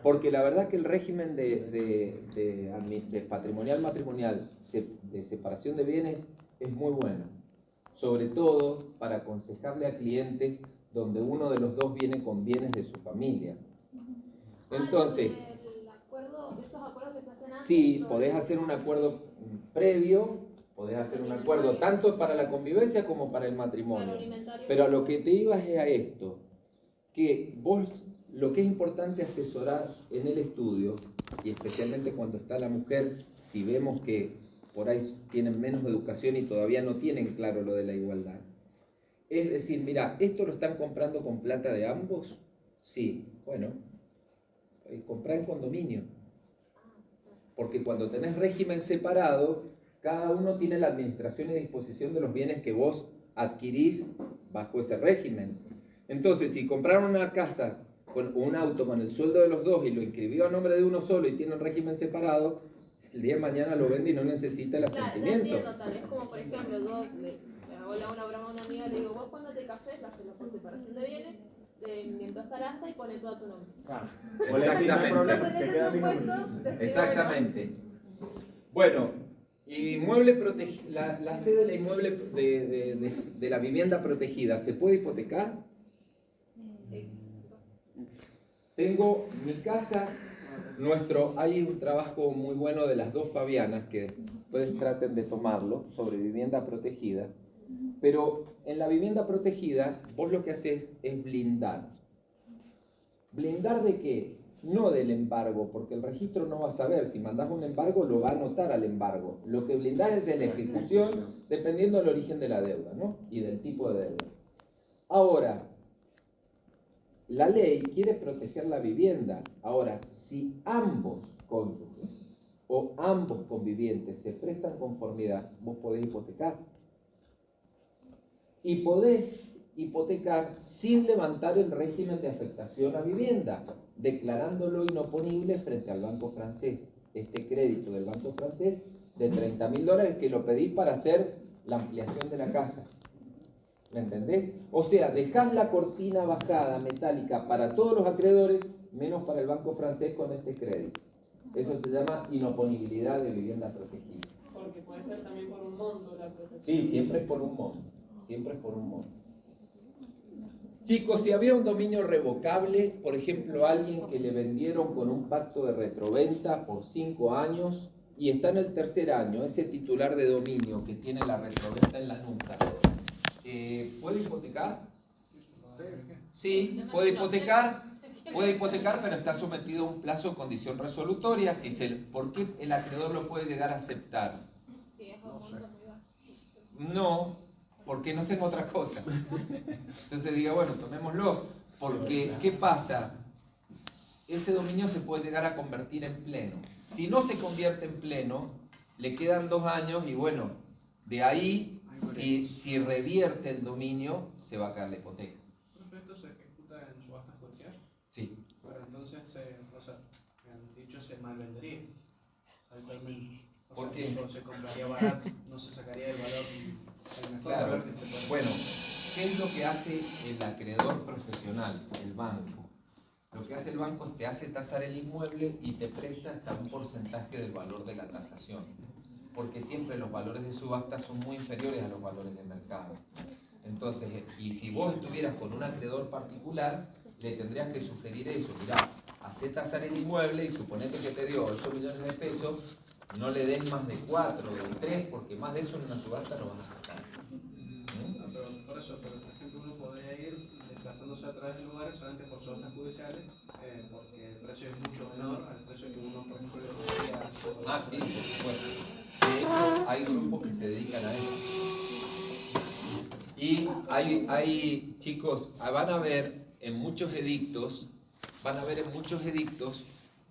porque la verdad que el régimen de patrimonial matrimonial, de separación de bienes, es muy bueno. Sobre todo para aconsejarle a clientes donde uno de los dos viene con bienes de su familia. Entonces, estos acuerdos que se hacen antes. sí, podés hacer un acuerdo previo, podés hacer un acuerdo tanto para la convivencia como para el matrimonio. Pero a lo que te ibas es a esto, que vos lo que es importante asesorar en el estudio, y especialmente cuando está la mujer, si vemos que por ahí tienen menos educación y todavía no tienen claro lo de la igualdad, es decir, mira, ¿esto lo están comprando con plata de ambos? Sí, bueno, comprar en condominio. Porque cuando tenés régimen separado, cada uno tiene la administración y disposición de los bienes que vos adquirís bajo ese régimen. Entonces, si compraron una casa con un auto con el sueldo de los dos y lo inscribió a nombre de uno solo y tiene un régimen separado, el día de mañana lo vende y no necesita el asentimiento. Claro, entiendo, tal vez como por ejemplo, yo le hago una broma a una amiga, le digo, vos cuando te cases, hacelo por separación de bienes, mientras Arasa y pone todo a tu nombre. Exactamente. Exactamente. Bueno, inmueble la sede de la inmueble de la vivienda protegida, ¿se puede hipotecar? Tengo mi casa, hay un trabajo muy bueno de las dos Fabianas que después traten de tomarlo sobre vivienda protegida, pero en la vivienda protegida vos lo que haces es blindar. ¿Blindar de qué? No del embargo, porque el registro no va a saber, si mandás un embargo lo va a anotar al embargo. Lo que blindás es de la ejecución dependiendo del origen de la deuda, ¿no? Y del tipo de deuda. Ahora, la ley quiere proteger la vivienda. Ahora, si ambos cónyuges o ambos convivientes se prestan conformidad, vos podés hipotecar. Y podés hipotecar sin levantar el régimen de afectación a vivienda, declarándolo inoponible frente al banco francés. Este crédito del banco francés de $30.000 que lo pedís para hacer la ampliación de la casa. ¿Me entendés? O sea, dejás la cortina bajada metálica para todos los acreedores, menos para el banco francés con este crédito. Eso se llama inoponibilidad de vivienda protegida. Porque puede ser también por un monto la protección. Sí, siempre es por un monto. Siempre es por un monto. Chicos, si había un dominio revocable, por ejemplo, alguien que le vendieron con un pacto de retroventa por 5 años y está en el tercer año, ese titular de dominio que tiene la retroventa en la nuca, ¿puede hipotecar? Sí, puede hipotecar, pero está sometido a un plazo o condición resolutoria. ¿Por qué el acreedor lo puede llegar a aceptar? Sí, es un monto muy bajo. No, porque no tengo otra cosa. Entonces diga, bueno, tomémoslo, porque ¿qué pasa? Ese dominio se puede llegar a convertir en pleno. Si no se convierte en pleno, le quedan 2 años y bueno, de ahí, si revierte el dominio, se va a caer la hipoteca. ¿Esto se ejecuta en subasta judicial? Sí. Pero entonces, dicho se malvendería actualmente. ¿Por sea, qué? se compraría barato, no se sacaría el valor, el mejor Claro. valor que se puede. Bueno, ¿qué es lo que hace el acreedor profesional, el banco? Lo que hace el banco es te hace tasar el inmueble y te presta hasta un porcentaje del valor de la tasación, porque siempre los valores de subasta son muy inferiores a los valores de mercado. Entonces, y si vos estuvieras con un acreedor particular, le tendrías que sugerir eso. Mirá, hacé tasar el inmueble y suponete que te dio 8 millones de pesos, no le des más de 4 o de 3, porque más de eso en una subasta no vas a sacar. No, pero por ejemplo, uno podría ir desplazándose a través de lugares solamente por subastas judiciales, porque el precio es mucho menor al precio que uno, por ejemplo, le podría hacer. Ah, sí, por supuesto. De hecho, hay grupos que se dedican a eso. Y hay chicos, van a ver en muchos edictos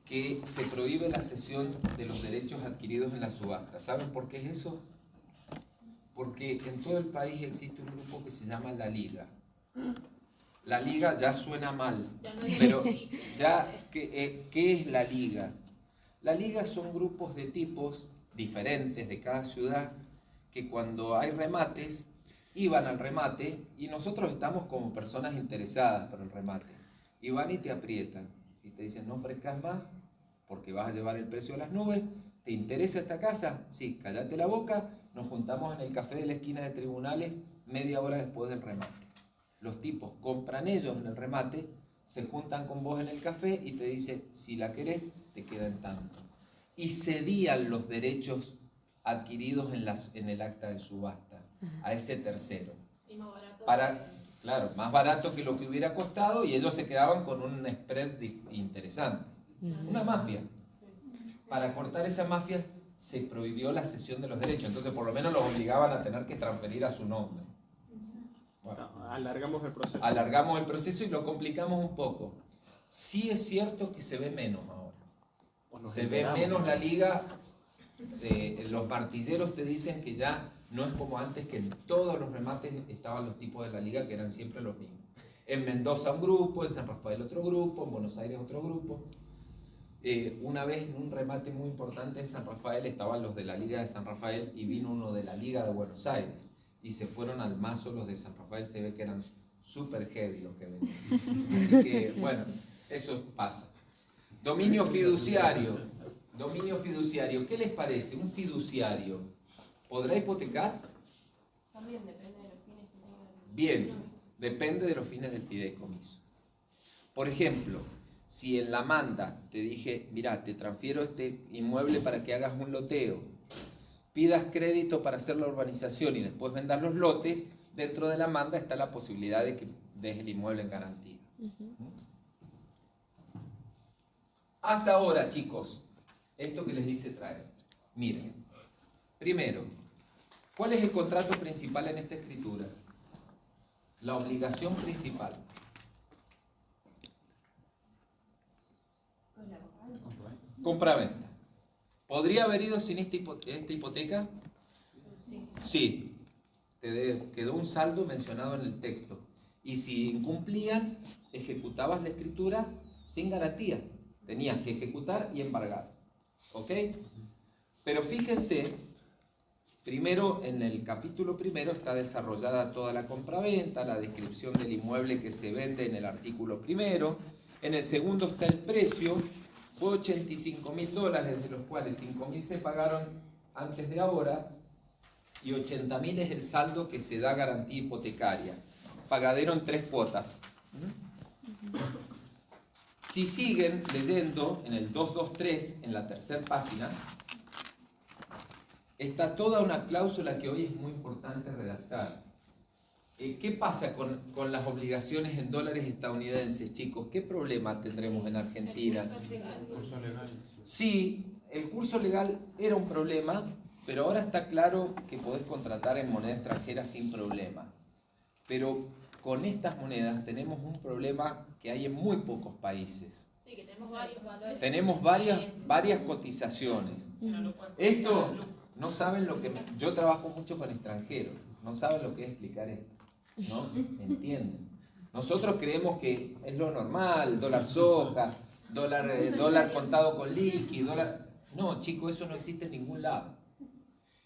que se prohíbe la cesión de los derechos adquiridos en la subasta. ¿Saben por qué es eso? Porque en todo el país existe un grupo que se llama La Liga. La Liga ya suena mal, pero ya, ¿qué es la Liga? La Liga son grupos de tipos diferentes de cada ciudad que cuando hay remates, iban al remate y nosotros estamos como personas interesadas por el remate. Y van y te aprietan y te dicen no ofrezcas más porque vas a llevar el precio a las nubes. ¿Te interesa esta casa? Sí, cállate la boca, nos juntamos en el café de la esquina de Tribunales media hora después del remate. Los tipos compran ellos en el remate, se juntan con vos en el café y te dice, si la querés, te queda en tanto. Y cedían los derechos adquiridos en el acta de subasta a ese tercero. Y más barato. Claro, más barato que lo que hubiera costado, y ellos se quedaban con un spread interesante. Una mafia. Para cortar esa mafia se prohibió la cesión de los derechos, entonces por lo menos los obligaban a tener que transferir a su nombre. Bueno, Alargamos el proceso. alargamos el proceso y lo complicamos un poco. Sí es cierto que se ve menos ahora. Se ve menos la liga. Los martilleros te dicen que ya no es como antes, que en todos los remates estaban los tipos de la liga, que eran siempre los mismos. En Mendoza un grupo, en San Rafael otro grupo, en Buenos Aires otro grupo. Una vez en un remate muy importante en San Rafael estaban los de la Liga de San Rafael y vino uno de la Liga de Buenos Aires y se fueron al mazo los de San Rafael. Se ve que eran súper heavy los que venían. Así que bueno, eso pasa. Dominio fiduciario. Dominio fiduciario. ¿Qué les parece? ¿Un fiduciario podrá hipotecar? También depende de los fines que tengan. Bien, depende de los fines del fideicomiso. Por ejemplo, si en la manda te dije, mira, te transfiero este inmueble para que hagas un loteo, pidas crédito para hacer la urbanización y después vendas los lotes, dentro de la manda está la posibilidad de que des el inmueble en garantía. Hasta ahora, chicos, esto que les dice traer. Miren, primero, ¿cuál es el contrato principal en esta escritura? La obligación principal. Compra-venta. ¿Podría haber ido sin esta hipoteca? Sí. Quedó un saldo mencionado en el texto. Y si incumplían, ejecutabas la escritura sin garantía. Tenías que ejecutar y embargar. ¿Ok? Pero fíjense, primero en el capítulo primero está desarrollada toda la compraventa, la descripción del inmueble que se vende en el artículo primero. En el segundo está el precio. Fue $85.000, de los cuales 5.000 se pagaron antes de ahora y 80.000 es el saldo que se da garantía hipotecaria. Pagadero en 3 cuotas. Si siguen leyendo en el 223, en la tercera página, está toda una cláusula que hoy es muy importante redactar. ¿Qué pasa con las obligaciones en dólares estadounidenses, chicos? ¿Qué problema tendremos en Argentina? Curso legal. Sí, el curso legal era un problema, pero ahora está claro que podés contratar en moneda extranjera sin problema. Pero con estas monedas tenemos un problema que hay en muy pocos países. Sí, que tenemos varios valores. Tenemos varias cotizaciones. Esto, no saben lo que... Yo trabajo mucho con extranjeros, no saben lo que es explicar esto. ¿No? ¿Entienden? Nosotros creemos que es lo normal, dólar soja, dólar contado con liqui, dólar... No, chicos, eso no existe en ningún lado.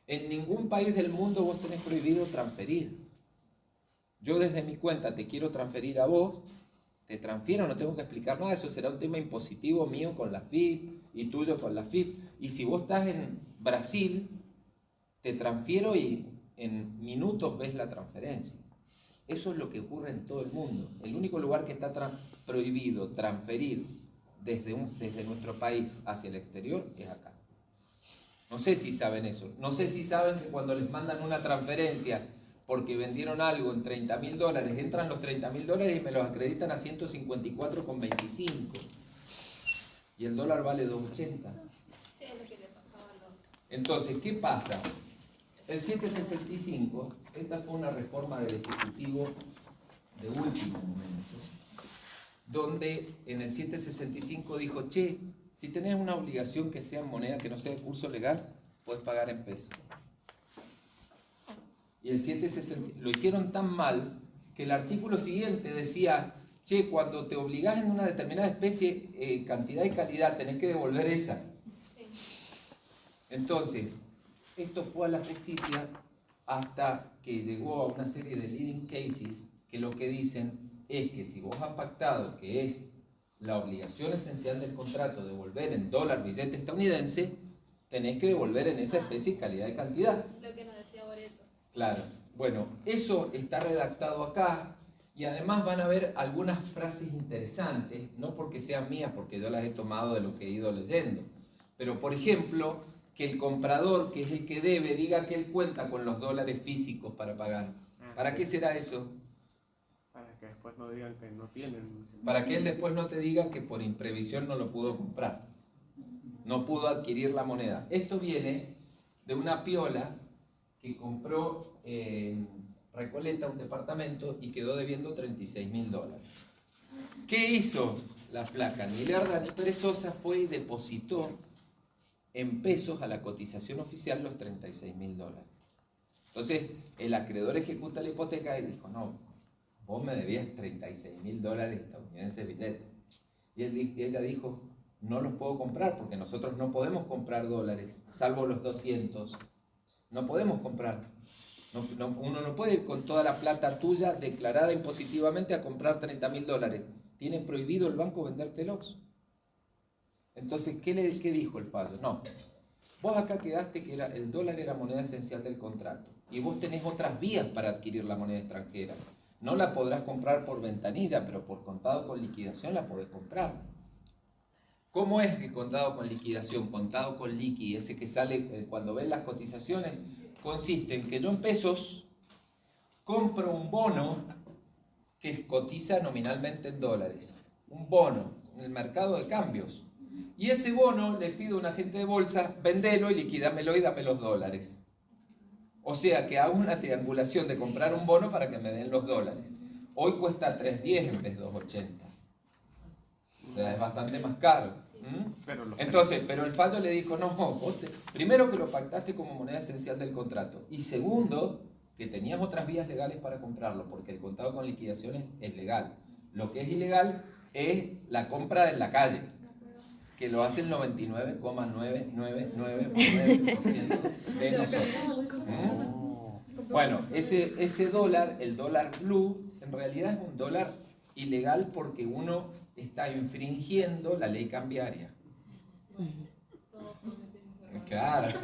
En ningún país del mundo vos tenés prohibido transferir. Yo desde mi cuenta te quiero transferir a vos, te transfiero, no tengo que explicar nada, eso será un tema impositivo mío con la FIP y tuyo con la FIP. Y si vos estás en Brasil, te transfiero y en minutos ves la transferencia. Eso es lo que ocurre en todo el mundo. El único lugar que está prohibido transferir desde nuestro país hacia el exterior es acá. No sé si saben eso. No sé si saben que cuando les mandan una transferencia porque vendieron algo en $30.000, entran los $30.000 y me los acreditan a 154,25. Y el dólar vale 2.80. Sí, es lo que le pasaba a los... Entonces, ¿qué pasa? El 765, esta fue una reforma del Ejecutivo de último momento, donde en el 765 dijo, che, si tenés una obligación que sea en moneda, que no sea de curso legal, puedes pagar en pesos. Y el 760 lo hicieron tan mal que el artículo siguiente decía, che, cuando te obligás en una determinada especie, cantidad y calidad, tenés que devolver esa. Entonces, esto fue a la justicia hasta que llegó a una serie de leading cases que lo que dicen es que si vos has pactado que es la obligación esencial del contrato devolver en dólar billete estadounidense, tenés que devolver en esa especie calidad y cantidad. Lo que nos decía Boreto. Claro. Bueno, eso está redactado acá Y además van a ver algunas frases interesantes, no porque sean mías, porque yo las he tomado de lo que he ido leyendo. Pero, por ejemplo, que el comprador, que es el que debe, diga que él cuenta con los dólares físicos para pagar. ¿Para qué será eso? Para que después no digan que no tienen. Para que él después no te diga que por imprevisión no lo pudo comprar. No pudo adquirir la moneda. Esto viene de una piola que compró en Recoleta un departamento y quedó debiendo $36.000. ¿Qué hizo la flaca? Ni lerda ni perezosa, fue y depositó en pesos a la cotización oficial los $36.000. Entonces, el acreedor ejecuta la hipoteca y dijo, no, vos me debías $36.000 estadounidenses billete. Y ella dijo, no los puedo comprar porque nosotros no podemos comprar dólares, salvo los 200. No podemos comprar. Uno no puede ir con toda la plata tuya declarada impositivamente a comprar $30.000. Tiene prohibido el banco vendértelos. Entonces, ¿qué dijo el fallo? No, vos acá quedaste que el dólar era moneda esencial del contrato y vos tenés otras vías para adquirir la moneda extranjera. No la podrás comprar por ventanilla, pero por contado con liquidación la podés comprar. ¿Cómo es el contado con liquidación? Contado con liqui, ese que sale cuando ven las cotizaciones, consiste en que yo en pesos compro un bono que cotiza nominalmente en dólares. Un bono en el mercado de cambios. Y ese bono le pido a un agente de bolsa, vendelo y liquídamelo y dame los dólares. O sea que hago una triangulación de comprar un bono para que me den los dólares. Hoy cuesta 3.10 en vez de 2.80. O sea, es bastante más caro. Entonces, pero el fallo le dijo, no, primero que lo pactaste como moneda esencial del contrato. Y segundo, que tenías otras vías legales para comprarlo, porque el contado con liquidaciones es legal. Lo que es ilegal es la compra en la calle, que lo hace el 99,999% de nosotros. Bueno, ese dólar, el dólar blue, en realidad es un dólar ilegal porque uno está infringiendo la ley cambiaria. Claro.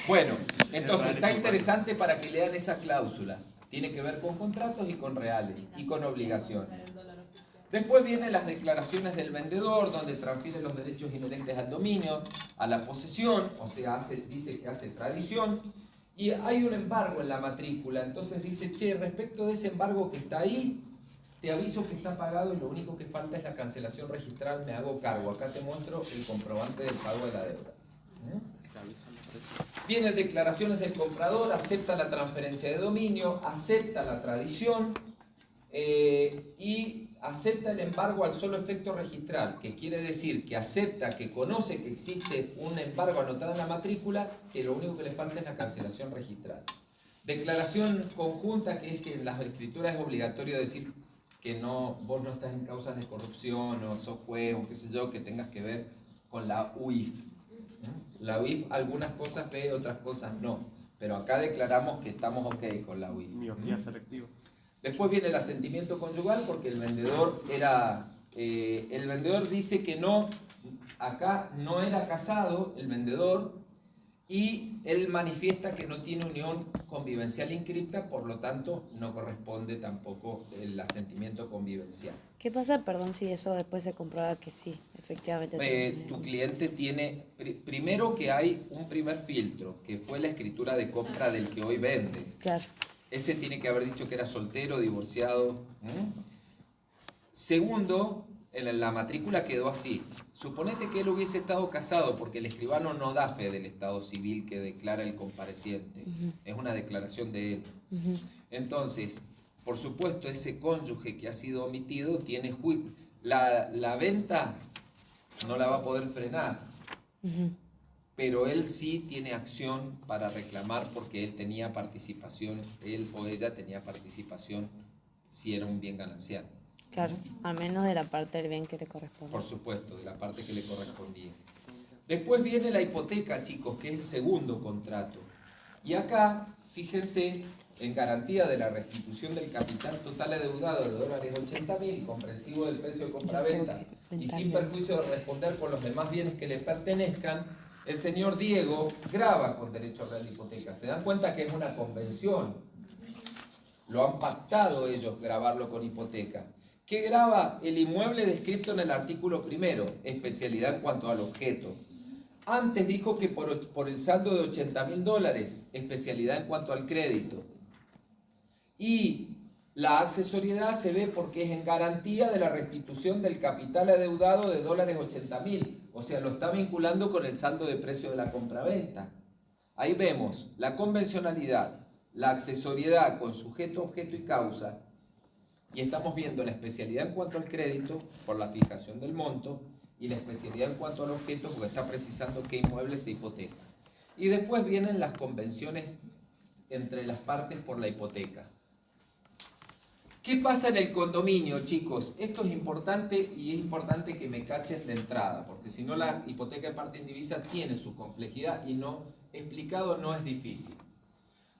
Bueno, entonces está interesante para que lean esa cláusula. Tiene que ver con contratos y con reales y con obligaciones. Después vienen las declaraciones del vendedor, donde transfiere los derechos inherentes al dominio, a la posesión, o sea, dice que hace tradición, y hay un embargo en la matrícula. Entonces dice, che, respecto de ese embargo que está ahí, te aviso que está pagado y lo único que falta es la cancelación registral, me hago cargo. Acá te muestro el comprobante del pago de la deuda. Vienen declaraciones del comprador, acepta la transferencia de dominio, acepta la tradición y acepta el embargo al solo efecto registral, que quiere decir que acepta, que conoce que existe un embargo anotado en la matrícula, que lo único que le falta es la cancelación registral. Declaración conjunta, que es que en las escrituras es obligatorio decir que vos no estás en causas de corrupción o sos juez o qué sé yo, que tengas que ver con la UIF. La UIF algunas cosas ve, otras cosas no, pero acá declaramos que estamos ok con la UIF. Miopía selectiva. Después viene el asentimiento conyugal, porque el vendedor dice que no, acá no era casado el vendedor, y él manifiesta que no tiene unión convivencial inscripta, por lo tanto no corresponde tampoco el asentimiento convivencial. ¿Qué pasa, perdón, si eso después se comprueba que sí, efectivamente? Tu cliente tiene, primero que hay un primer filtro, que fue la escritura de compra del que hoy vende. Claro. Ese tiene que haber dicho que era soltero, divorciado. Segundo, en la matrícula quedó así. Suponete que él hubiese estado casado, porque el escribano no da fe del estado civil que declara el compareciente. Es una declaración de él. Entonces, por supuesto, ese cónyuge que ha sido omitido tiene la venta no la va a poder frenar. Pero él sí tiene acción para reclamar porque él tenía participación, él o ella tenía participación si era un bien ganancial. Claro, al menos de la parte del bien que le corresponde. Por supuesto, de la parte que le correspondía. Después viene la hipoteca, chicos, que es el segundo contrato. Y acá, fíjense, en garantía de la restitución del capital total adeudado de los dólares 80.000, comprensivo del precio de compraventa, y sin perjuicio de responder por los demás bienes que le pertenezcan, el señor Diego graba con derecho real de hipoteca. ¿Se dan cuenta que es una convención? Lo han pactado ellos grabarlo con hipoteca. ¿Qué graba? El inmueble descrito en el artículo primero, especialidad en cuanto al objeto. Antes dijo que por el saldo de $80.000, especialidad en cuanto al crédito. Y la accesoriedad se ve porque es en garantía de la restitución del capital adeudado de $80.000. O sea, lo está vinculando con el saldo de precio de la compraventa. Ahí vemos la convencionalidad, la accesoriedad con sujeto, objeto y causa. Y estamos viendo la especialidad en cuanto al crédito por la fijación del monto y la especialidad en cuanto al objeto porque está precisando qué inmueble se hipoteca. Y después vienen las convenciones entre las partes por la hipoteca. ¿Qué pasa en el condominio, chicos? Esto es importante y es importante que me cachen de entrada, porque si no la hipoteca de parte indivisa tiene su complejidad y no explicado no es difícil.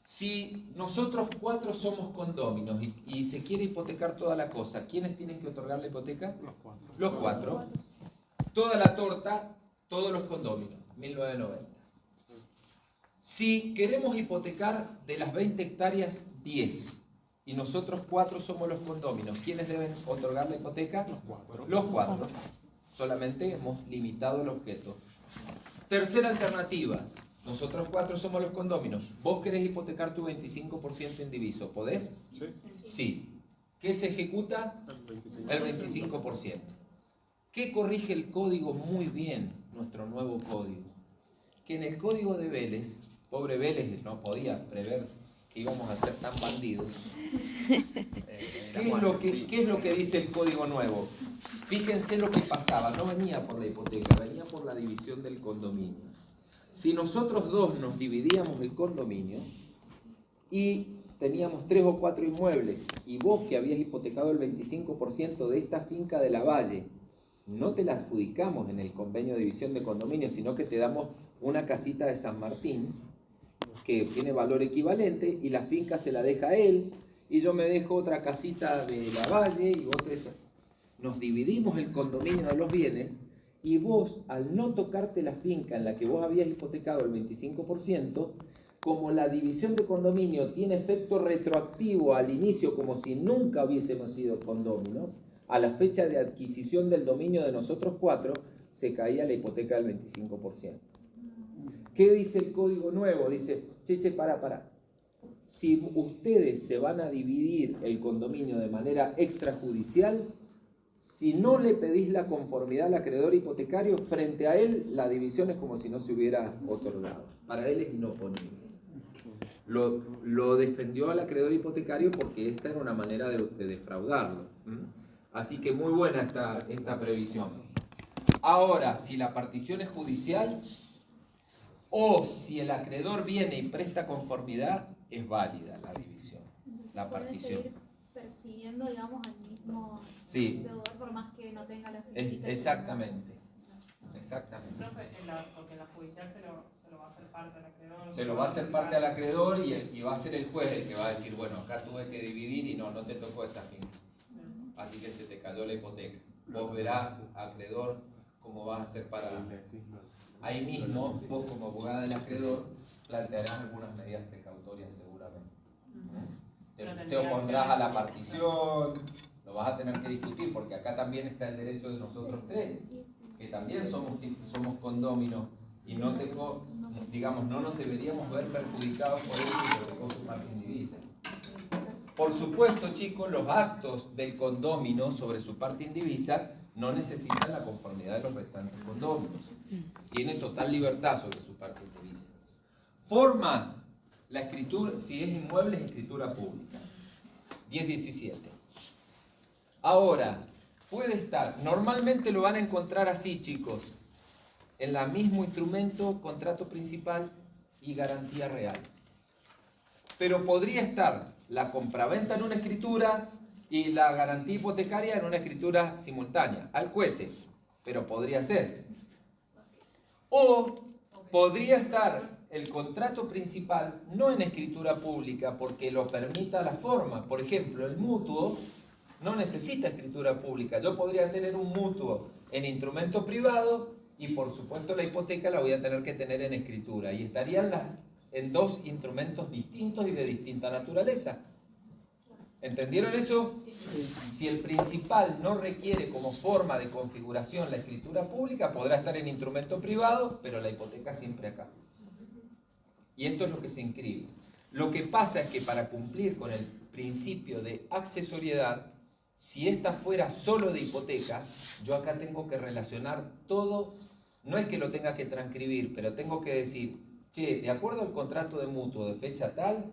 Si nosotros 4 somos condóminos y se quiere hipotecar toda la cosa, ¿quiénes tienen que otorgar la hipoteca? Los 4. Toda la torta, todos los condóminos, 1990. Si queremos hipotecar de las 20 hectáreas, 10. Y nosotros 4 somos los condóminos. ¿Quiénes deben otorgar la hipoteca? Los 4. Solamente hemos limitado el objeto. Tercera alternativa. Nosotros 4 somos los condóminos. Vos querés hipotecar tu 25% indiviso. ¿Podés? Sí. ¿Qué se ejecuta? El 25%. ¿Qué corrige el código muy bien? Nuestro nuevo código. Que en el código de Vélez, pobre Vélez no podía prever que íbamos a ser tan bandidos. ¿Qué es lo que dice el código nuevo? Fíjense lo que pasaba, no venía por la hipoteca, venía por la división del condominio. Si nosotros 2 nos dividíamos el condominio y teníamos 3 o 4 inmuebles y vos que habías hipotecado el 25% de esta finca de la Valle, no te la adjudicamos en el convenio de división de condominio, sino que te damos una casita de San Martín que tiene valor equivalente y la finca se la deja a él y yo me dejo otra casita de la Valle y vos te dejas. Nos dividimos el condominio de los bienes y vos, al no tocarte la finca en la que vos habías hipotecado el 25%, como la división de condominio tiene efecto retroactivo al inicio, como si nunca hubiésemos sido condóminos, a la fecha de adquisición del dominio de nosotros 4, se caía la hipoteca del 25%. ¿Qué dice el código nuevo? Dice, para. Si ustedes se van a dividir el condominio de manera extrajudicial, si no le pedís la conformidad al acreedor hipotecario, frente a él la división es como si no se hubiera otorgado. Para él es inoponible. Lo defendió al acreedor hipotecario porque esta era una manera de defraudarlo. Así que muy buena esta previsión. Ahora, si la partición es judicial o si el acreedor viene y presta conformidad, es válida la división, la partición. Puede seguir persiguiendo, digamos, al mismo deudor por más que no tenga la justicia. Exactamente. Profe, porque en la judicial se lo va a hacer parte al acreedor. Se lo va a hacer parte al acreedor y va a ser el juez el que va a decir, bueno, acá tuve que dividir y no te tocó esta finca. Así que se te cayó la hipoteca. Vos verás, acreedor, cómo vas a hacer para... Ahí mismo, vos como abogada del acreedor, plantearás algunas medidas precautorias seguramente. Te opondrás a la partición, lo vas a tener que discutir, porque acá también está el derecho de nosotros 3, que también somos condóminos y no nos deberíamos ver perjudicados por eso que hipotecó su parte indivisa. Por supuesto, chicos, los actos del condómino sobre su parte indivisa no necesitan la conformidad de los restantes condóminos. Tiene total libertad sobre su parte indivisa. Forma la escritura, si es inmueble, es escritura pública. 10.17. Ahora, puede estar, normalmente lo van a encontrar así, chicos, en el mismo instrumento, contrato principal y garantía real. Pero podría estar la compraventa en una escritura y la garantía hipotecaria en una escritura simultánea, al cohete, pero podría ser. O podría estar el contrato principal no en escritura pública porque lo permita la forma. Por ejemplo, el mutuo no necesita escritura pública. Yo podría tener un mutuo en instrumento privado y por supuesto la hipoteca la voy a tener que tener en escritura. Y estarían en 2 instrumentos distintos y de distinta naturaleza. ¿Entendieron eso? Si el principal no requiere como forma de configuración la escritura pública, podrá estar en instrumento privado, pero la hipoteca siempre acá. Y esto es lo que se inscribe. Lo que pasa es que para cumplir con el principio de accesoriedad, si esta fuera solo de hipoteca, yo acá tengo que relacionar todo, no es que lo tenga que transcribir, pero tengo que decir, che, de acuerdo al contrato de mutuo de fecha tal,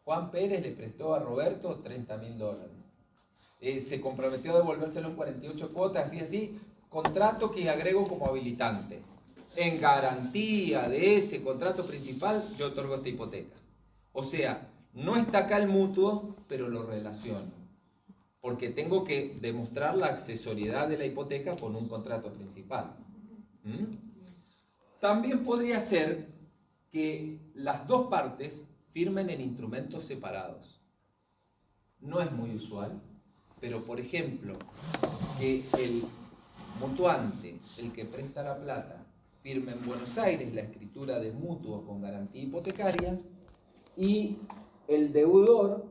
Juan Pérez le prestó a Roberto $30.000. Se comprometió a devolvérselo en 48 cuotas, así, contrato que agrego como habilitante. En garantía de ese contrato principal, yo otorgo esta hipoteca. O sea, no está acá el mutuo, pero lo relaciono. Porque tengo que demostrar la accesoriedad de la hipoteca con un contrato principal. También podría ser que las dos partes firmen en instrumentos separados. No es muy usual, pero por ejemplo, que el mutuante, el que presta la plata, firme en Buenos Aires la escritura de mutuo con garantía hipotecaria y el deudor,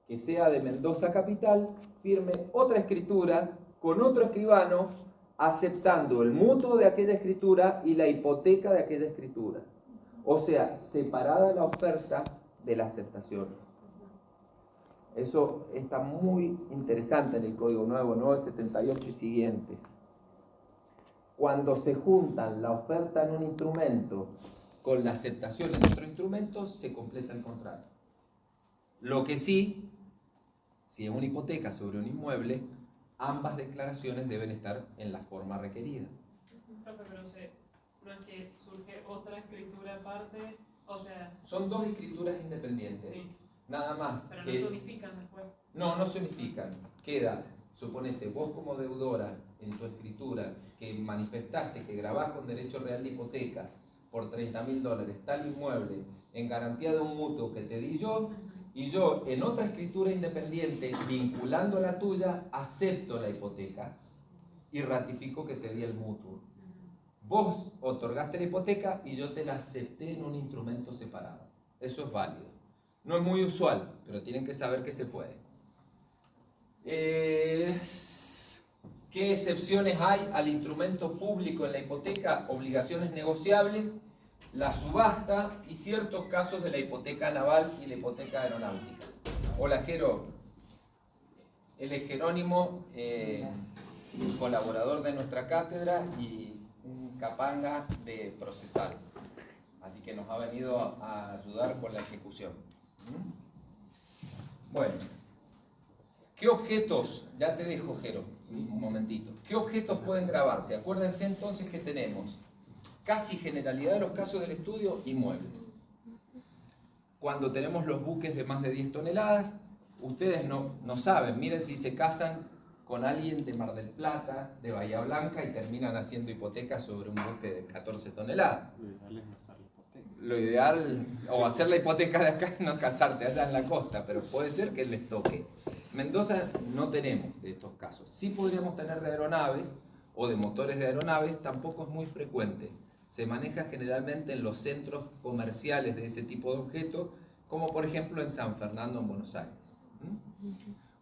que sea de Mendoza Capital, firme otra escritura con otro escribano aceptando el mutuo de aquella escritura y la hipoteca de aquella escritura. O sea, separada la oferta de la aceptación. Eso está muy interesante en el Código Nuevo, ¿no? El 78 y siguientes. Cuando se juntan la oferta en un instrumento con la aceptación en otro instrumento, se completa el contrato. Lo que sí, si es una hipoteca sobre un inmueble, ambas declaraciones deben estar en la forma requerida. Profe, pero no es que surge otra escritura aparte, o sea... Son dos escrituras independientes, Sí. Nada más. Pero que... no se unifican después. No se unifican. Queda, suponete, vos como deudora en tu escritura que manifestaste que grabás con derecho real de hipoteca por $30.000 tal inmueble en garantía de un mutuo que te di yo, y yo en otra escritura independiente vinculando a la tuya acepto la hipoteca y ratifico que te di el mutuo. Vos otorgaste la hipoteca y yo te la acepté en un instrumento separado. Eso es válido. No es muy usual, pero tienen que saber que se puede. ¿Qué excepciones hay al instrumento público en la hipoteca? Obligaciones negociables, la subasta y ciertos casos de la hipoteca naval y la hipoteca aeronáutica. Hola, Jero. Él es Jerónimo, colaborador de nuestra cátedra y un capanga de procesal. Así que nos ha venido a ayudar con la ejecución. Bueno, ¿qué objetos? Ya te dejo, Jero, un momentito. ¿Qué objetos pueden grabarse? Acuérdense entonces que tenemos casi generalidad de los casos del estudio, inmuebles. Cuando tenemos los buques de más de 10 toneladas, ustedes no saben, miren si se casan con alguien de Mar del Plata, de Bahía Blanca, y terminan haciendo hipotecas sobre un buque de 14 toneladas. Lo ideal, o hacer la hipoteca de acá, no casarte allá en la costa, pero puede ser que les toque. Mendoza no tenemos de estos casos. Sí podríamos tener de aeronaves o de motores de aeronaves, tampoco es muy frecuente. Se maneja generalmente en los centros comerciales de ese tipo de objetos, como por ejemplo en San Fernando, en Buenos Aires.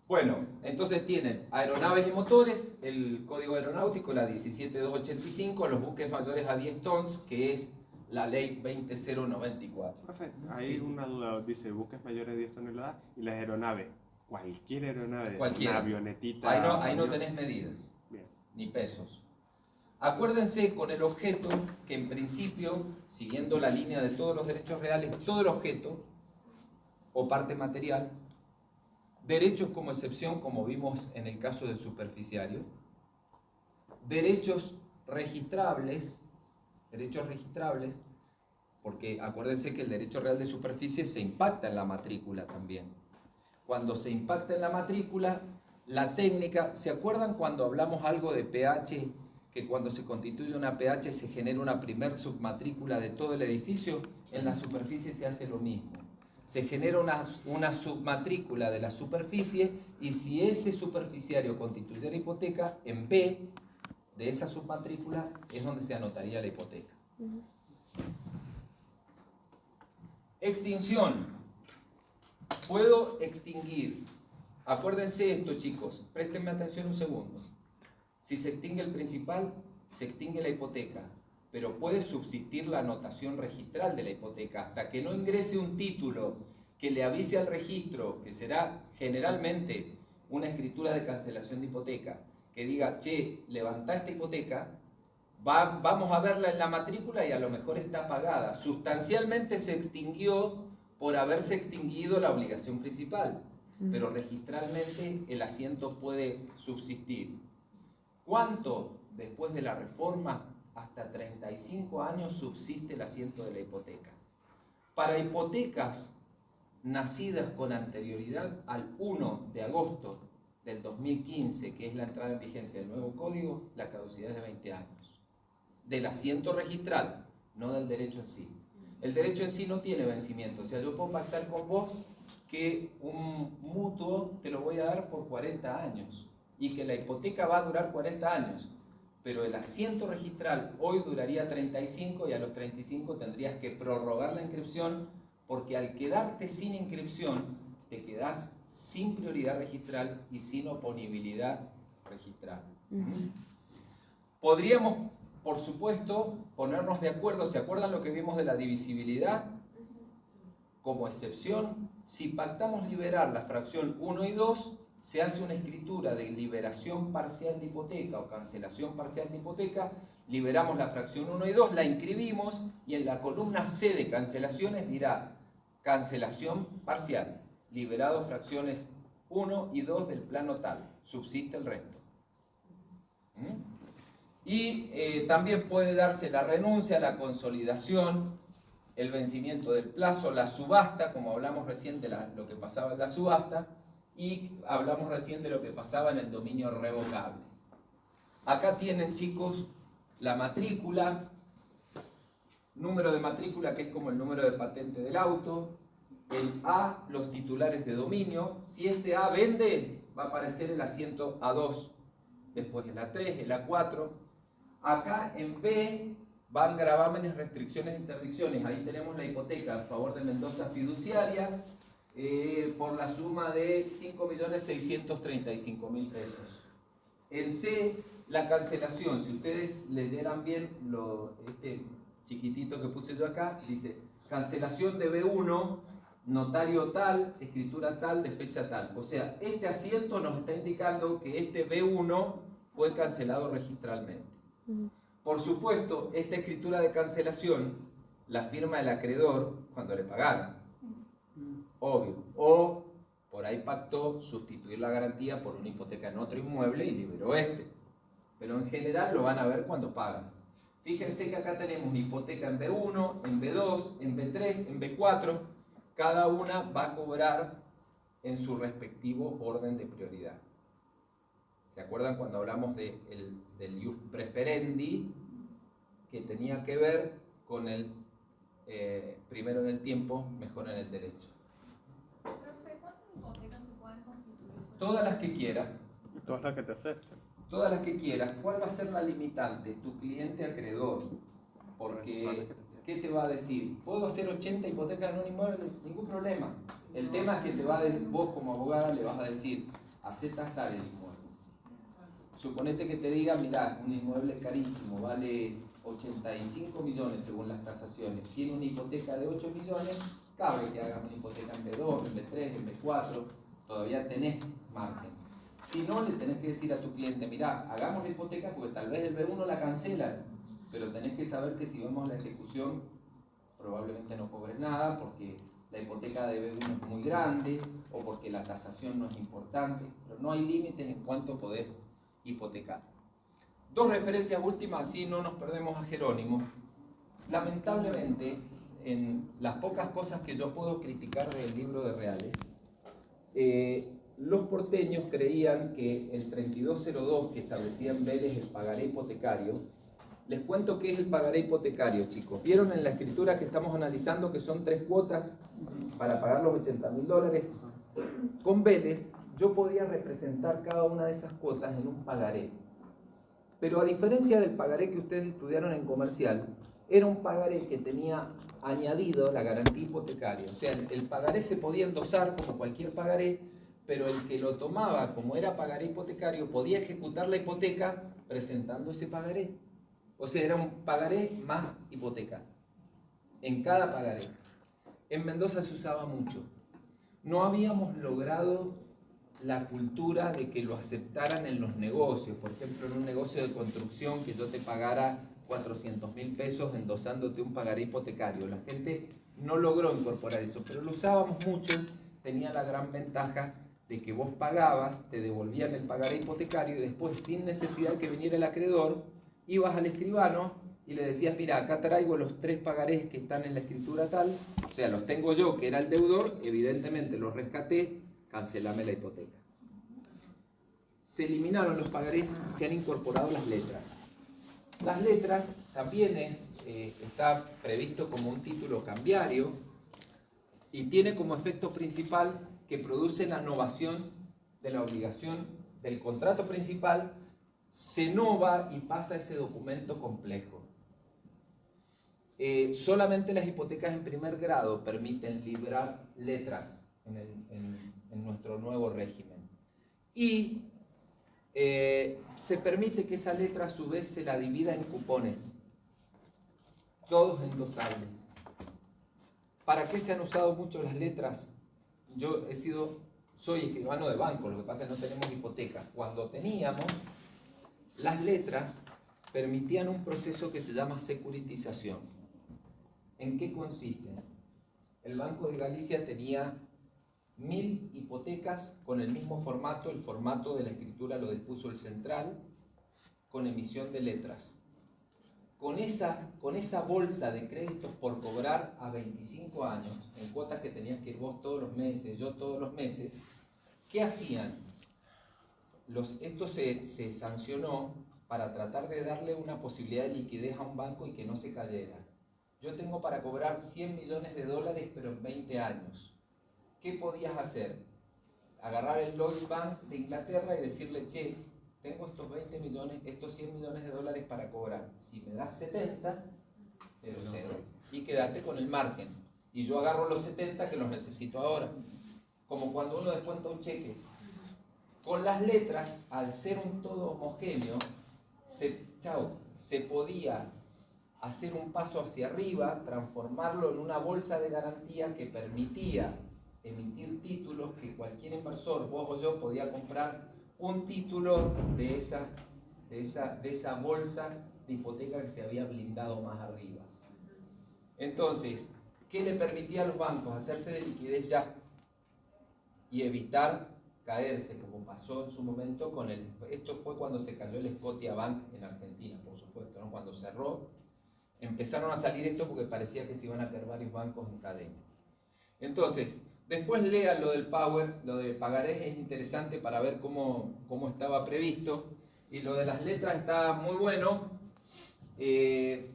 Bueno, entonces tienen aeronaves y motores, el código aeronáutico, la 17285, los buques mayores a 10 tons, que es la ley 20094. Profe, hay una duda, dice buques mayores de 10 toneladas y las aeronaves. Cualquier aeronave, Cualquiera. una avionetita. Ahí no tenés medidas, Bien. ni pesos. Acuérdense con el objeto que en principio, siguiendo la línea de todos los derechos reales, todo el objeto o parte material, derechos como excepción, como vimos en el caso del superficiario, derechos registrables, porque acuérdense que el derecho real de superficie se impacta en la matrícula también. Cuando se impacta en la matrícula, la técnica, ¿se acuerdan cuando hablamos algo de pH? Que cuando se constituye una pH se genera una primer submatrícula de todo el edificio. En la superficie se hace lo mismo. Se genera una submatrícula de la superficie y si ese superficiario constituye la hipoteca, en B de esa submatrícula es donde se anotaría la hipoteca. Extinción. Puedo extinguir Acuérdense esto, chicos, préstenme atención un segundo. Si se extingue el principal, se extingue la hipoteca, pero puede subsistir la anotación registral de la hipoteca hasta que no ingrese un título que le avise al registro, que será generalmente una escritura de cancelación de hipoteca, que diga, che, levantá esta hipoteca, vamos a verla en la matrícula y a lo mejor está pagada. Sustancialmente se extinguió por haberse extinguido la obligación principal, pero registralmente el asiento puede subsistir. ¿Cuánto después de la reforma? Hasta 35 años subsiste el asiento de la hipoteca. Para hipotecas nacidas con anterioridad al 1 de agosto del 2015, que es la entrada en vigencia del nuevo código, la caducidad es de 20 años. Del asiento registral, no del derecho en sí. El derecho en sí no tiene vencimiento, o sea, yo puedo pactar con vos que un mutuo te lo voy a dar por 40 años y que la hipoteca va a durar 40 años. Pero el asiento registral hoy duraría 35 y a los 35 tendrías que prorrogar la inscripción, porque al quedarte sin inscripción te quedás sin prioridad registral y sin oponibilidad registral. Podríamos, por supuesto, ponernos de acuerdo. ¿Se acuerdan lo que vimos de la divisibilidad? Como excepción, si pactamos liberar la fracción 1 y 2, se hace una escritura de liberación parcial de hipoteca o cancelación parcial de hipoteca, liberamos la fracción 1 y 2, la inscribimos y en la columna C de cancelaciones dirá cancelación parcial, liberado fracciones 1 y 2 del plano tal, subsiste el resto. Y también puede darse la renuncia, la consolidación, el vencimiento del plazo, la subasta, como hablamos recién de lo que pasaba en la subasta, y hablamos recién de lo que pasaba en el dominio revocable. Acá tienen, chicos, la matrícula, número de matrícula que es como el número de patente del auto, el A, los titulares de dominio. Si este A vende, va a aparecer el asiento A2, después el A3, el A4. Acá en B van gravámenes, restricciones e interdicciones. Ahí tenemos la hipoteca a favor de Mendoza fiduciaria, por la suma de 5.635.000 pesos. En C, la cancelación. Si ustedes leyeran bien este chiquitito que puse yo acá, dice cancelación de B1, notario tal, escritura tal, de fecha tal. O sea, este asiento nos está indicando que este B1 fue cancelado registralmente. Por supuesto, esta escritura de cancelación la firma el acreedor cuando le pagaron. Obvio. O por ahí pactó sustituir la garantía por una hipoteca en otro inmueble y liberó este. Pero en general lo van a ver cuando pagan. Fíjense que acá tenemos hipoteca en B1, en B2, en B3, en B4. Cada una va a cobrar en su respectivo orden de prioridad. ¿Se acuerdan cuando hablamos del ius preferendi? Que tenía que ver con el primero en el tiempo, mejor en el derecho. ¿Cuántas hipotecas se pueden constituir? Todas las que quieras. Todas las que te acepten. Todas las que quieras. ¿Cuál va a ser la limitante? Tu cliente acreedor. Porque, ¿qué te va a decir? ¿Puedo hacer 80 hipotecas en un inmueble? Ningún problema. El tema es que te va a decir, vos como abogada le vas a decir, hacé tasar el inmueble. Suponete que te diga, mirá, un inmueble carísimo, vale 85 millones según las tasaciones, tiene una hipoteca de 8 millones, cabe que hagas una hipoteca en B2, en B3, en B4, todavía tenés margen. Si no, le tenés que decir a tu cliente, mirá, hagamos la hipoteca porque tal vez el B1 la cancelan, pero tenés que saber que si vemos la ejecución, probablemente no cobres nada porque la hipoteca de B1 es muy grande o porque la tasación no es importante, pero no hay límites en cuánto podés hipotecar. Dos referencias últimas, así no nos perdemos a Jerónimo. Lamentablemente, en las pocas cosas que yo puedo criticar del libro de Reales, los porteños creían que el 3202 que establecía en Vélez el pagaré hipotecario, les cuento qué es el pagaré hipotecario, chicos. ¿Vieron en la escritura que estamos analizando que son 3 cuotas para pagar los $80.000? Con Vélez yo podía representar cada una de esas cuotas en un pagaré. Pero a diferencia del pagaré que ustedes estudiaron en comercial, era un pagaré que tenía añadido la garantía hipotecaria. O sea, el pagaré se podía endosar como cualquier pagaré, pero el que lo tomaba como era pagaré hipotecario podía ejecutar la hipoteca presentando ese pagaré. O sea, era un pagaré más hipoteca en cada pagaré. En Mendoza se usaba mucho. No habíamos logrado la cultura de que lo aceptaran en los negocios. Por ejemplo, en un negocio de construcción, que yo te pagara 400.000 pesos endosándote un pagaré hipotecario. La gente no logró incorporar eso, pero lo usábamos mucho. Tenía la gran ventaja de que vos pagabas, te devolvían el pagaré hipotecario y después, sin necesidad de que viniera el acreedor, ibas al escribano y le decías, mira, acá traigo los 3 pagarés que están en la escritura tal, o sea, los tengo yo, que era el deudor, evidentemente los rescaté, cancelame la hipoteca. Se eliminaron los pagarés y se han incorporado las letras. Las letras también está previsto como un título cambiario y tiene como efecto principal que produce la novación de la obligación del contrato principal, se nova y pasa ese documento complejo. Solamente las hipotecas en primer grado permiten librar letras en nuestro nuevo régimen. Y se permite que esa letra a su vez se la divida en cupones, todos endosables. ¿Para qué se han usado mucho las letras? Yo soy escribano de banco, lo que pasa es que no tenemos hipoteca. Cuando teníamos, las letras permitían un proceso que se llama securitización. ¿En qué consiste? El Banco de Galicia tenía 1000 hipotecas con el mismo formato, el formato de la escritura lo dispuso el central, con emisión de letras. Con esa bolsa de créditos por cobrar a 25 años, en cuotas que tenías que ir vos todos los meses, yo todos los meses, ¿qué hacían? Esto se sancionó para tratar de darle una posibilidad de liquidez a un banco y que no se cayera. Yo tengo para cobrar 100 millones de dólares, pero en 20 años. ¿Qué podías hacer? Agarrar el Lloyds Bank de Inglaterra y decirle, che, tengo estos 100 millones de dólares para cobrar. Si me das 70, te lo cedo. Y quédate con el margen. Y yo agarro los 70 que los necesito ahora. Como cuando uno descuenta un cheque. Con las letras, al ser un todo homogéneo, se podía hacer un paso hacia arriba, transformarlo en una bolsa de garantía que permitía emitir títulos que cualquier inversor, vos o yo, podía comprar un título de esa bolsa de hipoteca que se había blindado más arriba. Entonces, ¿qué le permitía a los bancos? Hacerse de liquidez ya y evitar caerse, como pasó en su momento con esto fue cuando se cayó el Scotiabank en Argentina, por supuesto, ¿no? Cuando cerró, empezaron a salir esto porque parecía que se iban a caer varios bancos en cadena. Entonces, después lean lo del Power, lo de pagarés es interesante para ver cómo estaba previsto, y lo de las letras está muy bueno.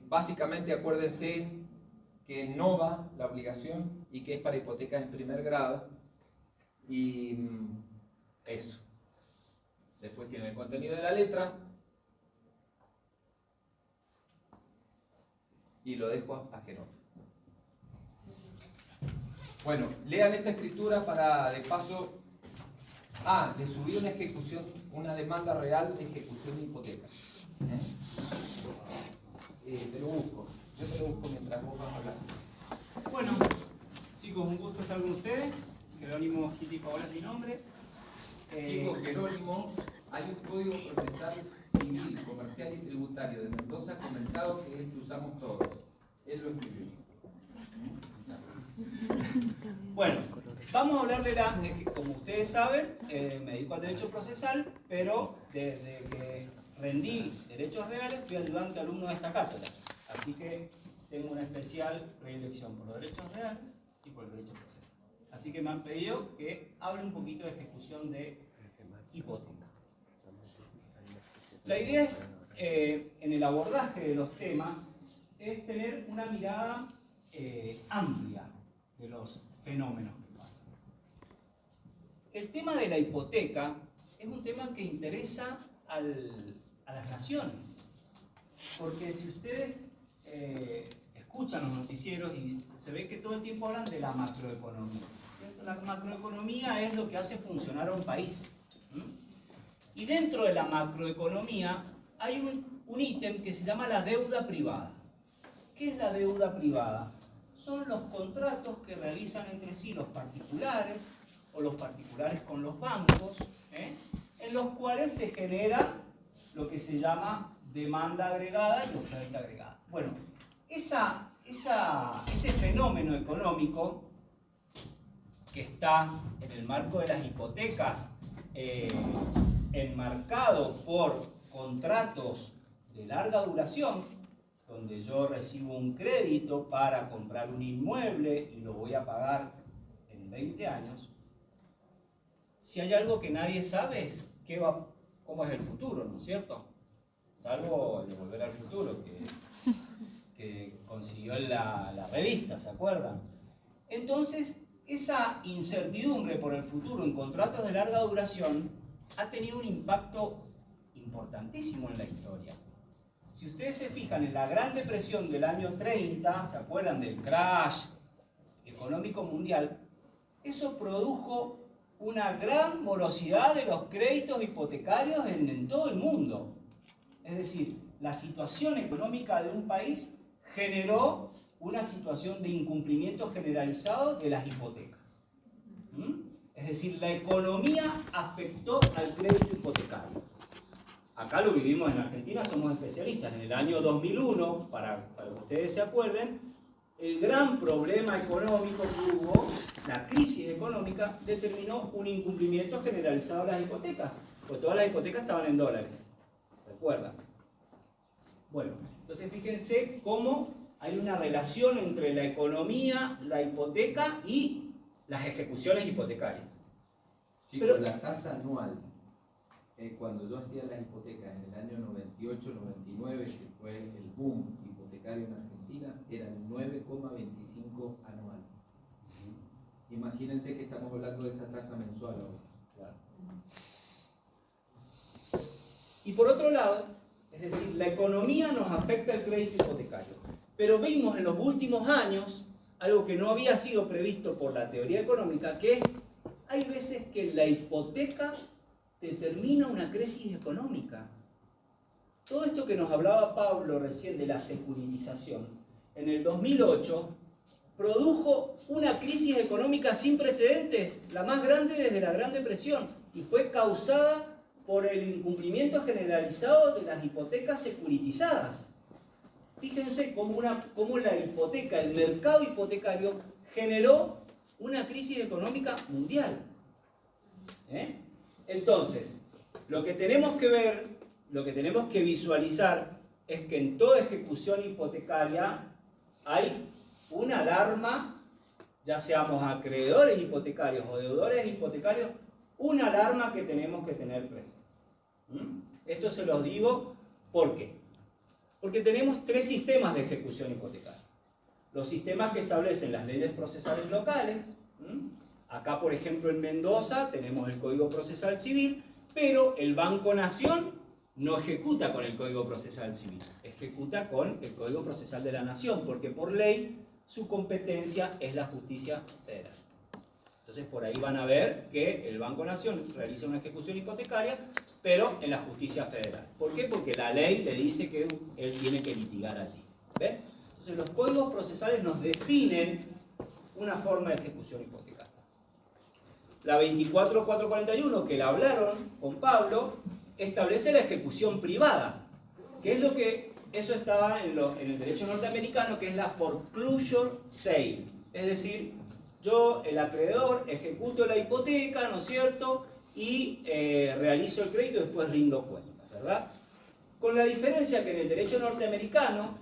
Básicamente acuérdense que nova la obligación y que es para hipotecas en primer grado, y eso. Después tiene el contenido de la letra, y lo dejo a Jerónimo. Bueno, lean esta escritura para, de paso, le subí una ejecución, una demanda real de ejecución de hipoteca. Te lo busco, yo te lo busco mientras vos vas hablando. Bueno, chicos, un gusto estar con ustedes. Jerónimo Giti Paola es mi nombre. Chicos, Jerónimo, hay un código procesal civil, comercial y tributario de Mendoza comentado que es el que usamos todos. Él lo escribió. Bueno, vamos a hablar como ustedes saben, me dedico al derecho procesal, pero desde que rendí derechos reales fui ayudante alumno de esta cátedra. Así que tengo una especial predilección por los derechos reales y por el derecho procesal. Así que me han pedido que hable un poquito de ejecución de hipoteca. La idea es, en el abordaje de los temas, es tener una mirada amplia de los fenómenos que pasan. El tema de la hipoteca es un tema que interesa a las naciones, porque si ustedes escuchan los noticieros y se ve que todo el tiempo hablan de la macroeconomía, ¿cierto? La macroeconomía es lo que hace funcionar a un país. Y dentro de la macroeconomía hay un ítem que se llama la deuda privada. ¿Qué es la deuda privada? Son los contratos que realizan entre sí los particulares o los particulares con los bancos, en los cuales se genera lo que se llama demanda agregada y oferta agregada. Bueno, ese fenómeno económico que está en el marco de las hipotecas, enmarcado por contratos de larga duración, donde yo recibo un crédito para comprar un inmueble y lo voy a pagar en 20 años, si hay algo que nadie sabe es cómo es el futuro, ¿no es cierto? Salvo el de Volver al Futuro, que consiguió la revista, ¿se acuerdan? Entonces, esa incertidumbre por el futuro en contratos de larga duración ha tenido un impacto importantísimo en la historia. Si ustedes se fijan en la Gran Depresión del año 30, ¿se acuerdan del crash económico mundial? Eso produjo una gran morosidad de los créditos hipotecarios en todo el mundo. Es decir, la situación económica de un país generó una situación de incumplimiento generalizado de las hipotecas. Es decir, la economía afectó al crédito hipotecario. Acá lo vivimos en Argentina, somos especialistas. En el año 2001, para que ustedes se acuerden, el gran problema económico que hubo, la crisis económica, determinó un incumplimiento generalizado de las hipotecas, porque todas las hipotecas estaban en dólares. ¿Recuerdan? Bueno, entonces fíjense cómo hay una relación entre la economía, la hipoteca y las ejecuciones hipotecarias. Chicos, Pero la tasa anual, cuando yo hacía las hipotecas en el año 98-99, que fue el boom hipotecario en Argentina, era el 9,25 anual. Imagínense que estamos hablando de esa tasa mensual ahora. Claro. Y por otro lado, es decir, la economía nos afecta el crédito hipotecario. Pero vimos en los últimos años algo que no había sido previsto por la teoría económica, que es, hay veces que la hipoteca determina una crisis económica. Todo esto que nos hablaba Pablo recién de la securitización, en el 2008 produjo una crisis económica sin precedentes, la más grande desde la Gran Depresión, y fue causada por el incumplimiento generalizado de las hipotecas securitizadas. Fíjense cómo la hipoteca, el mercado hipotecario, generó una crisis económica mundial. Entonces, lo que tenemos que ver, lo que tenemos que visualizar es que en toda ejecución hipotecaria hay una alarma, ya seamos acreedores hipotecarios o deudores hipotecarios, una alarma que tenemos que tener presente. Esto se los digo, ¿por qué? Porque tenemos tres sistemas de ejecución hipotecaria. Los sistemas que establecen las leyes procesales locales. Acá, por ejemplo, en Mendoza tenemos el Código Procesal Civil, pero el Banco Nación no ejecuta con el Código Procesal Civil, ejecuta con el Código Procesal de la Nación, porque por ley su competencia es la justicia federal. Entonces por ahí van a ver que el Banco Nación realiza una ejecución hipotecaria, pero en la justicia federal. ¿Por qué? Porque la ley le dice que él tiene que litigar allí. ¿Ven? Entonces los códigos procesales nos definen una forma de ejecución hipotecaria. La 24441, que la hablaron con Pablo, establece la ejecución privada, que es lo que, eso estaba en el derecho norteamericano, que es la foreclosure sale. Es decir, yo, el acreedor, ejecuto la hipoteca, ¿no es cierto? Y realizo el crédito y después rindo cuentas, ¿verdad? Con la diferencia que en el derecho norteamericano,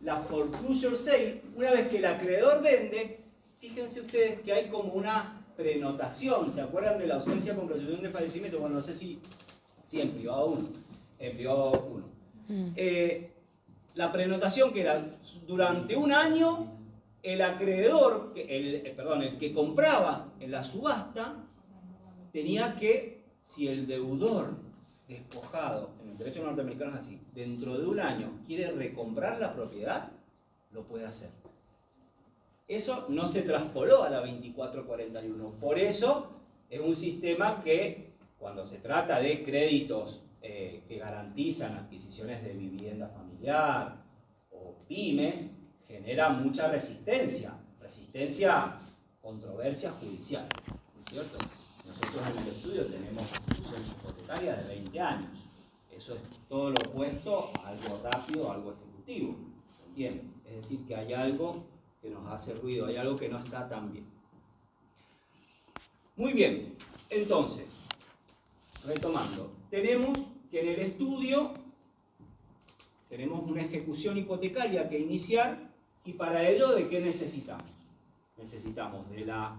la foreclosure sale, una vez que el acreedor vende, fíjense ustedes que hay como una prenotación. ¿Se acuerdan de la ausencia con presunción de fallecimiento? Bueno, no sé si en privado 1. En privado 1. La prenotación que era durante un año, el acreedor, el que compraba en la subasta, tenía que, si el deudor despojado, en el derecho norteamericano es así, dentro de un año quiere recomprar la propiedad, lo puede hacer. Eso no se traspoló a la 2441. Por eso es un sistema que, cuando se trata de créditos que garantizan adquisiciones de vivienda familiar o pymes, genera mucha resistencia. Controversia judicial, ¿no es cierto? Nosotros en el estudio tenemos ejecuciones hipotecarias de 20 años. Eso es todo lo opuesto a algo rápido, a algo ejecutivo. ¿Entienden? Es decir, que hay algo que nos hace ruido, hay algo que no está tan bien. Muy bien, entonces, retomando, tenemos que en el estudio tenemos una ejecución hipotecaria que iniciar, y para ello, ¿de qué necesitamos? Necesitamos de la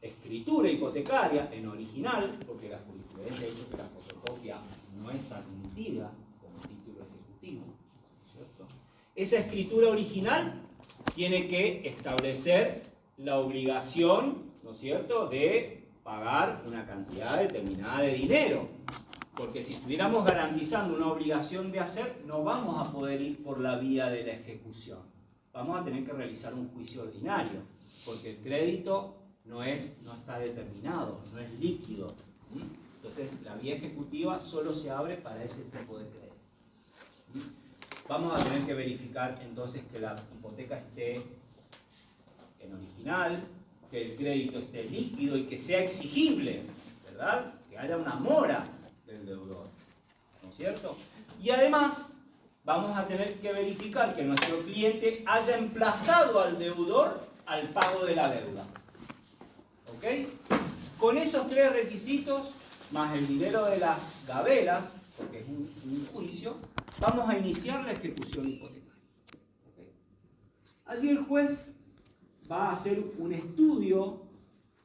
escritura hipotecaria en original, porque la jurisprudencia ha dicho que la fotocopia no es admitida como título ejecutivo, ¿cierto? Esa escritura original tiene que establecer la obligación, ¿no es cierto?, de pagar una cantidad determinada de dinero. Porque si estuviéramos garantizando una obligación de hacer, no vamos a poder ir por la vía de la ejecución. Vamos a tener que realizar un juicio ordinario, porque el crédito no está determinado, no es líquido. Entonces, la vía ejecutiva solo se abre para ese tipo de crédito. Vamos a tener que verificar entonces que la hipoteca esté en original, que el crédito esté líquido y que sea exigible, ¿verdad? Que haya una mora del deudor, ¿no es cierto? Y además, vamos a tener que verificar que nuestro cliente haya emplazado al deudor al pago de la deuda. ¿Ok? Con esos tres requisitos, más el dinero de las gabelas, porque es un juicio, vamos a iniciar la ejecución hipotecaria. ¿Okay? Allí el juez va a hacer un estudio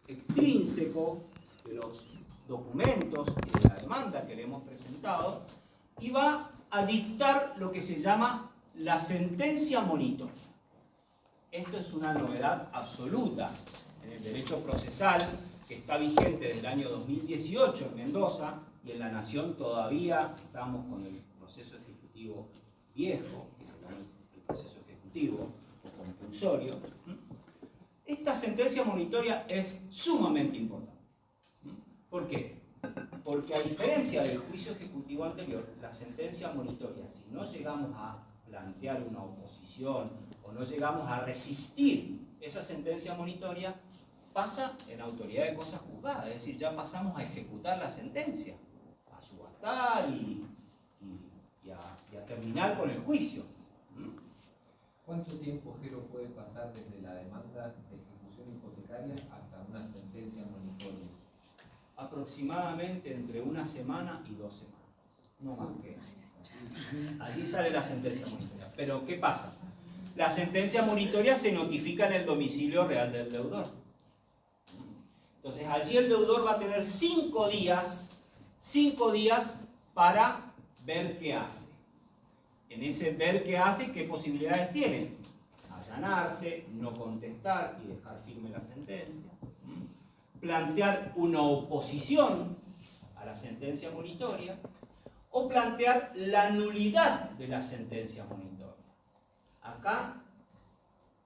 extrínseco de los documentos y de la demanda que le hemos presentado y va a dictar lo que se llama la sentencia monitor. Esto es una novedad absoluta en el derecho procesal que está vigente desde el año 2018 en Mendoza, y en La Nación todavía estamos con el proceso ejecutivo viejo, que se llama el proceso ejecutivo o compulsorio. Esta sentencia monitoria es sumamente importante. ¿Por qué? Porque a diferencia del juicio ejecutivo anterior, la sentencia monitoria, si no llegamos a plantear una oposición o no llegamos a resistir esa sentencia monitoria, pasa en autoridad de cosa juzgada, es decir, ya pasamos a ejecutar la sentencia, a subastar y a terminar con el juicio. ¿Cuánto tiempo, Jero, puede pasar desde la demanda de ejecución hipotecaria hasta una sentencia monitoria? Aproximadamente entre 1 semana y 2 semanas, no más que eso. Allí sale la sentencia monitoria. Pero ¿qué pasa? La sentencia monitoria se notifica en el domicilio real del deudor. Entonces allí el deudor va a tener 5 días para ver qué hace. En ese ver qué hace, ¿qué posibilidades tiene? Allanarse, no contestar y dejar firme la sentencia. Plantear una oposición a la sentencia monitoria o plantear la nulidad de la sentencia monitoria. Acá,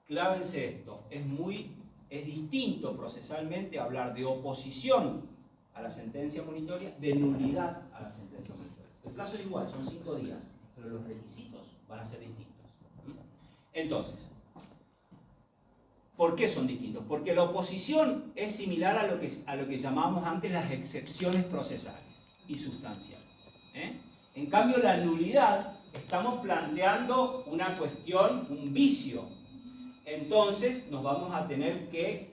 clávense esto, es distinto procesalmente hablar de oposición a la sentencia monitoria, de nulidad a la sentencia monitoria. El plazo es igual, son 5 días, pero los requisitos van a ser distintos. Entonces, ¿por qué son distintos? Porque la oposición es similar a lo que llamamos antes las excepciones procesales y sustanciales. En cambio, la nulidad, estamos planteando una cuestión, un vicio. Entonces, nos vamos a tener que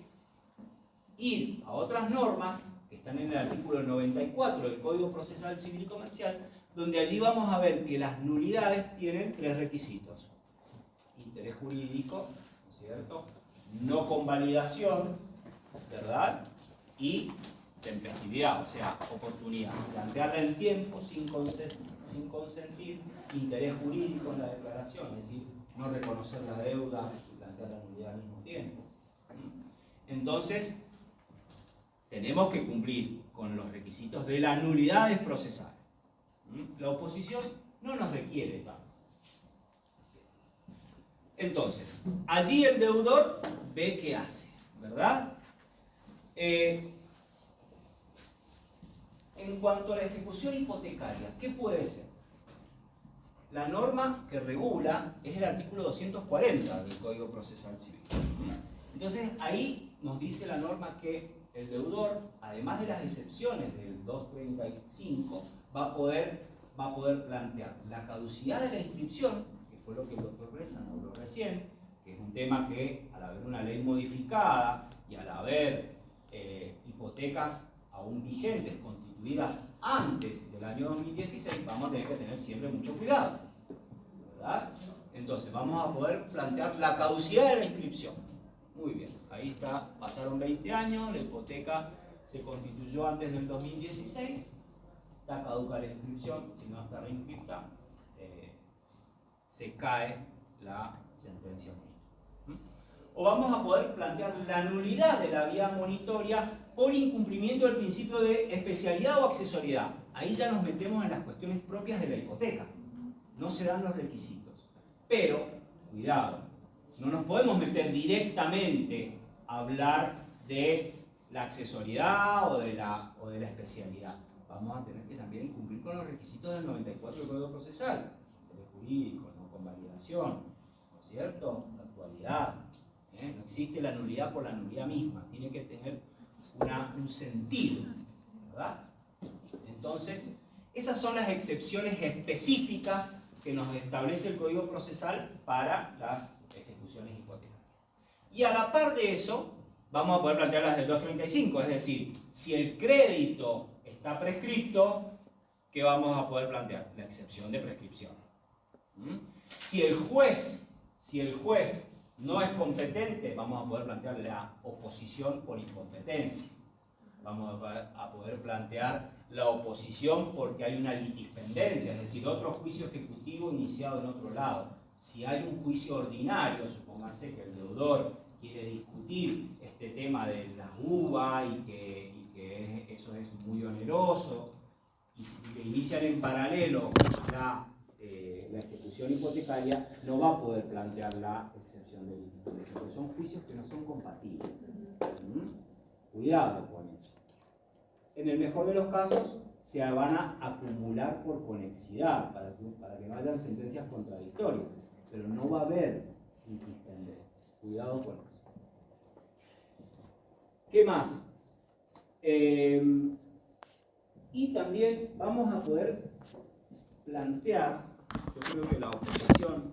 ir a otras normas que están en el artículo 94 del Código Procesal Civil y Comercial, donde allí vamos a ver que las nulidades tienen 3 requisitos. Interés jurídico, ¿no es cierto? No convalidación, ¿verdad? Y tempestividad, o sea, oportunidad. Plantearla en tiempo sin consentir, interés jurídico en la declaración, es decir, no reconocer la deuda y plantear la nulidad al mismo tiempo. Entonces, tenemos que cumplir con los requisitos de las nulidades procesales. La oposición no nos requiere tanto. Entonces, allí el deudor ve qué hace, ¿verdad? En cuanto a la ejecución hipotecaria, ¿qué puede ser? La norma que regula es el artículo 240 del Código Procesal Civil. Entonces, ahí nos dice la norma que el deudor, además de las excepciones del 235, va a poder plantear la caducidad de la inscripción, que fue lo que el doctor Brezan habló recién, que es un tema que al haber una ley modificada y al haber hipotecas aún vigentes, constituidas antes del año 2016, vamos a tener que tener siempre mucho cuidado, ¿verdad? Entonces vamos a poder plantear la caducidad de la inscripción. Muy bien, ahí está, pasaron 20 años, la hipoteca se constituyó antes del 2016, está caduca la inscripción, si no está reinscripta, se cae la sentencia monitoria. O vamos a poder plantear la nulidad de la vía monitoria por incumplimiento del principio de especialidad o accesoriedad. Ahí ya nos metemos en las cuestiones propias de la hipoteca. No se dan los requisitos. Pero, cuidado, no nos podemos meter directamente a hablar de la accesoriedad o de la especialidad. Vamos a tener que también cumplir con los requisitos del 94 del Código Procesal, de jurídico, no con validación, ¿no es cierto? La actualidad. No existe la nulidad por la nulidad misma, tiene que tener un sentido, ¿verdad? Entonces, esas son las excepciones específicas que nos establece el Código Procesal para las ejecuciones hipotecarias. Y a la par de eso, vamos a poder plantear las del 235, es decir, si el crédito está prescrito, ¿qué vamos a poder plantear? La excepción de prescripción. Si el juez no es competente, vamos a poder plantear la oposición por incompetencia. Vamos a poder plantear la oposición porque hay una litispendencia, es decir, otro juicio ejecutivo iniciado en otro lado. Si hay un juicio ordinario, supónganse que el deudor quiere discutir este tema de la UVA y que eso es muy oneroso, y si inician en paralelo la ejecución hipotecaria, no va a poder plantear la excepción de litispendencia, porque son juicios que no son compatibles. Cuidado con eso. En el mejor de los casos, se van a acumular por conexidad para que no hayan sentencias contradictorias, pero no va a haber litispendencia. Cuidado con eso. ¿Qué más? Y también vamos a poder plantear, yo creo que la oposición,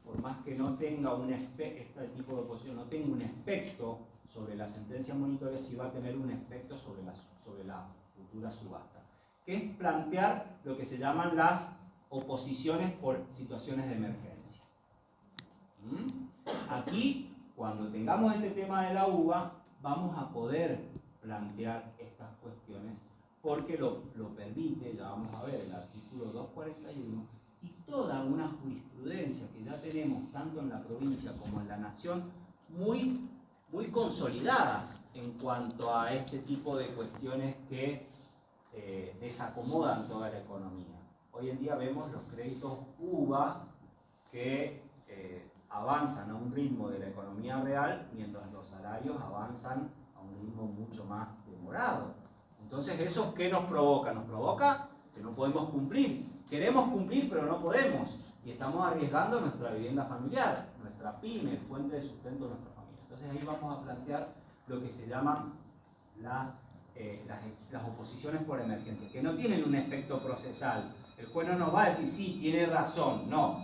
por más que no tenga un efecto, este tipo de oposición no tenga un efecto sobre la sentencia monitoria, sí va a tener un efecto sobre la futura subasta, que es plantear lo que se llaman las oposiciones por situaciones de emergencia. Aquí, cuando tengamos este tema de la UVA, vamos a poder plantear estas cuestiones porque lo permite, ya vamos a ver, el artículo 241 y toda una jurisprudencia que ya tenemos tanto en la provincia como en la nación muy consolidadas en cuanto a este tipo de cuestiones que desacomodan toda la economía. Hoy en día vemos los créditos UVA que avanzan a un ritmo de la economía real, mientras los salarios avanzan a un ritmo mucho más demorado. Entonces, ¿eso qué nos provoca? Nos provoca que no podemos cumplir. Queremos cumplir, pero no podemos. Y estamos arriesgando nuestra vivienda familiar, nuestra pyme, fuente de sustento de nuestra familia. Entonces, ahí vamos a plantear lo que se llaman las oposiciones por emergencia, que no tienen un efecto procesal. El juez no nos va a decir, sí, tiene razón. No,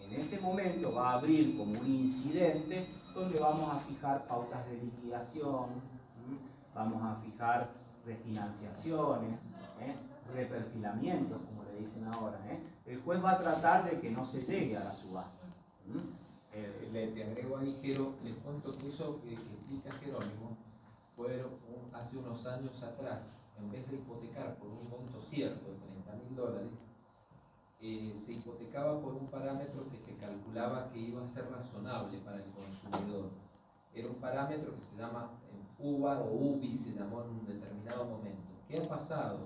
en ese momento va a abrir como un incidente donde vamos a fijar pautas de liquidación, vamos a fijar refinanciaciones, reperfilamientos, como le dicen ahora. El juez va a tratar de que no se llegue a la subasta. Te agrego ahí, Jero, les cuento que eso que explica Jerónimo fue hace unos años atrás, en vez de hipotecar por un monto cierto de $30.000, se hipotecaba por un parámetro que se calculaba que iba a ser razonable para el consumidor. Era un parámetro que se llama UVA o UBI, se llamó en un determinado momento. ¿Qué ha pasado?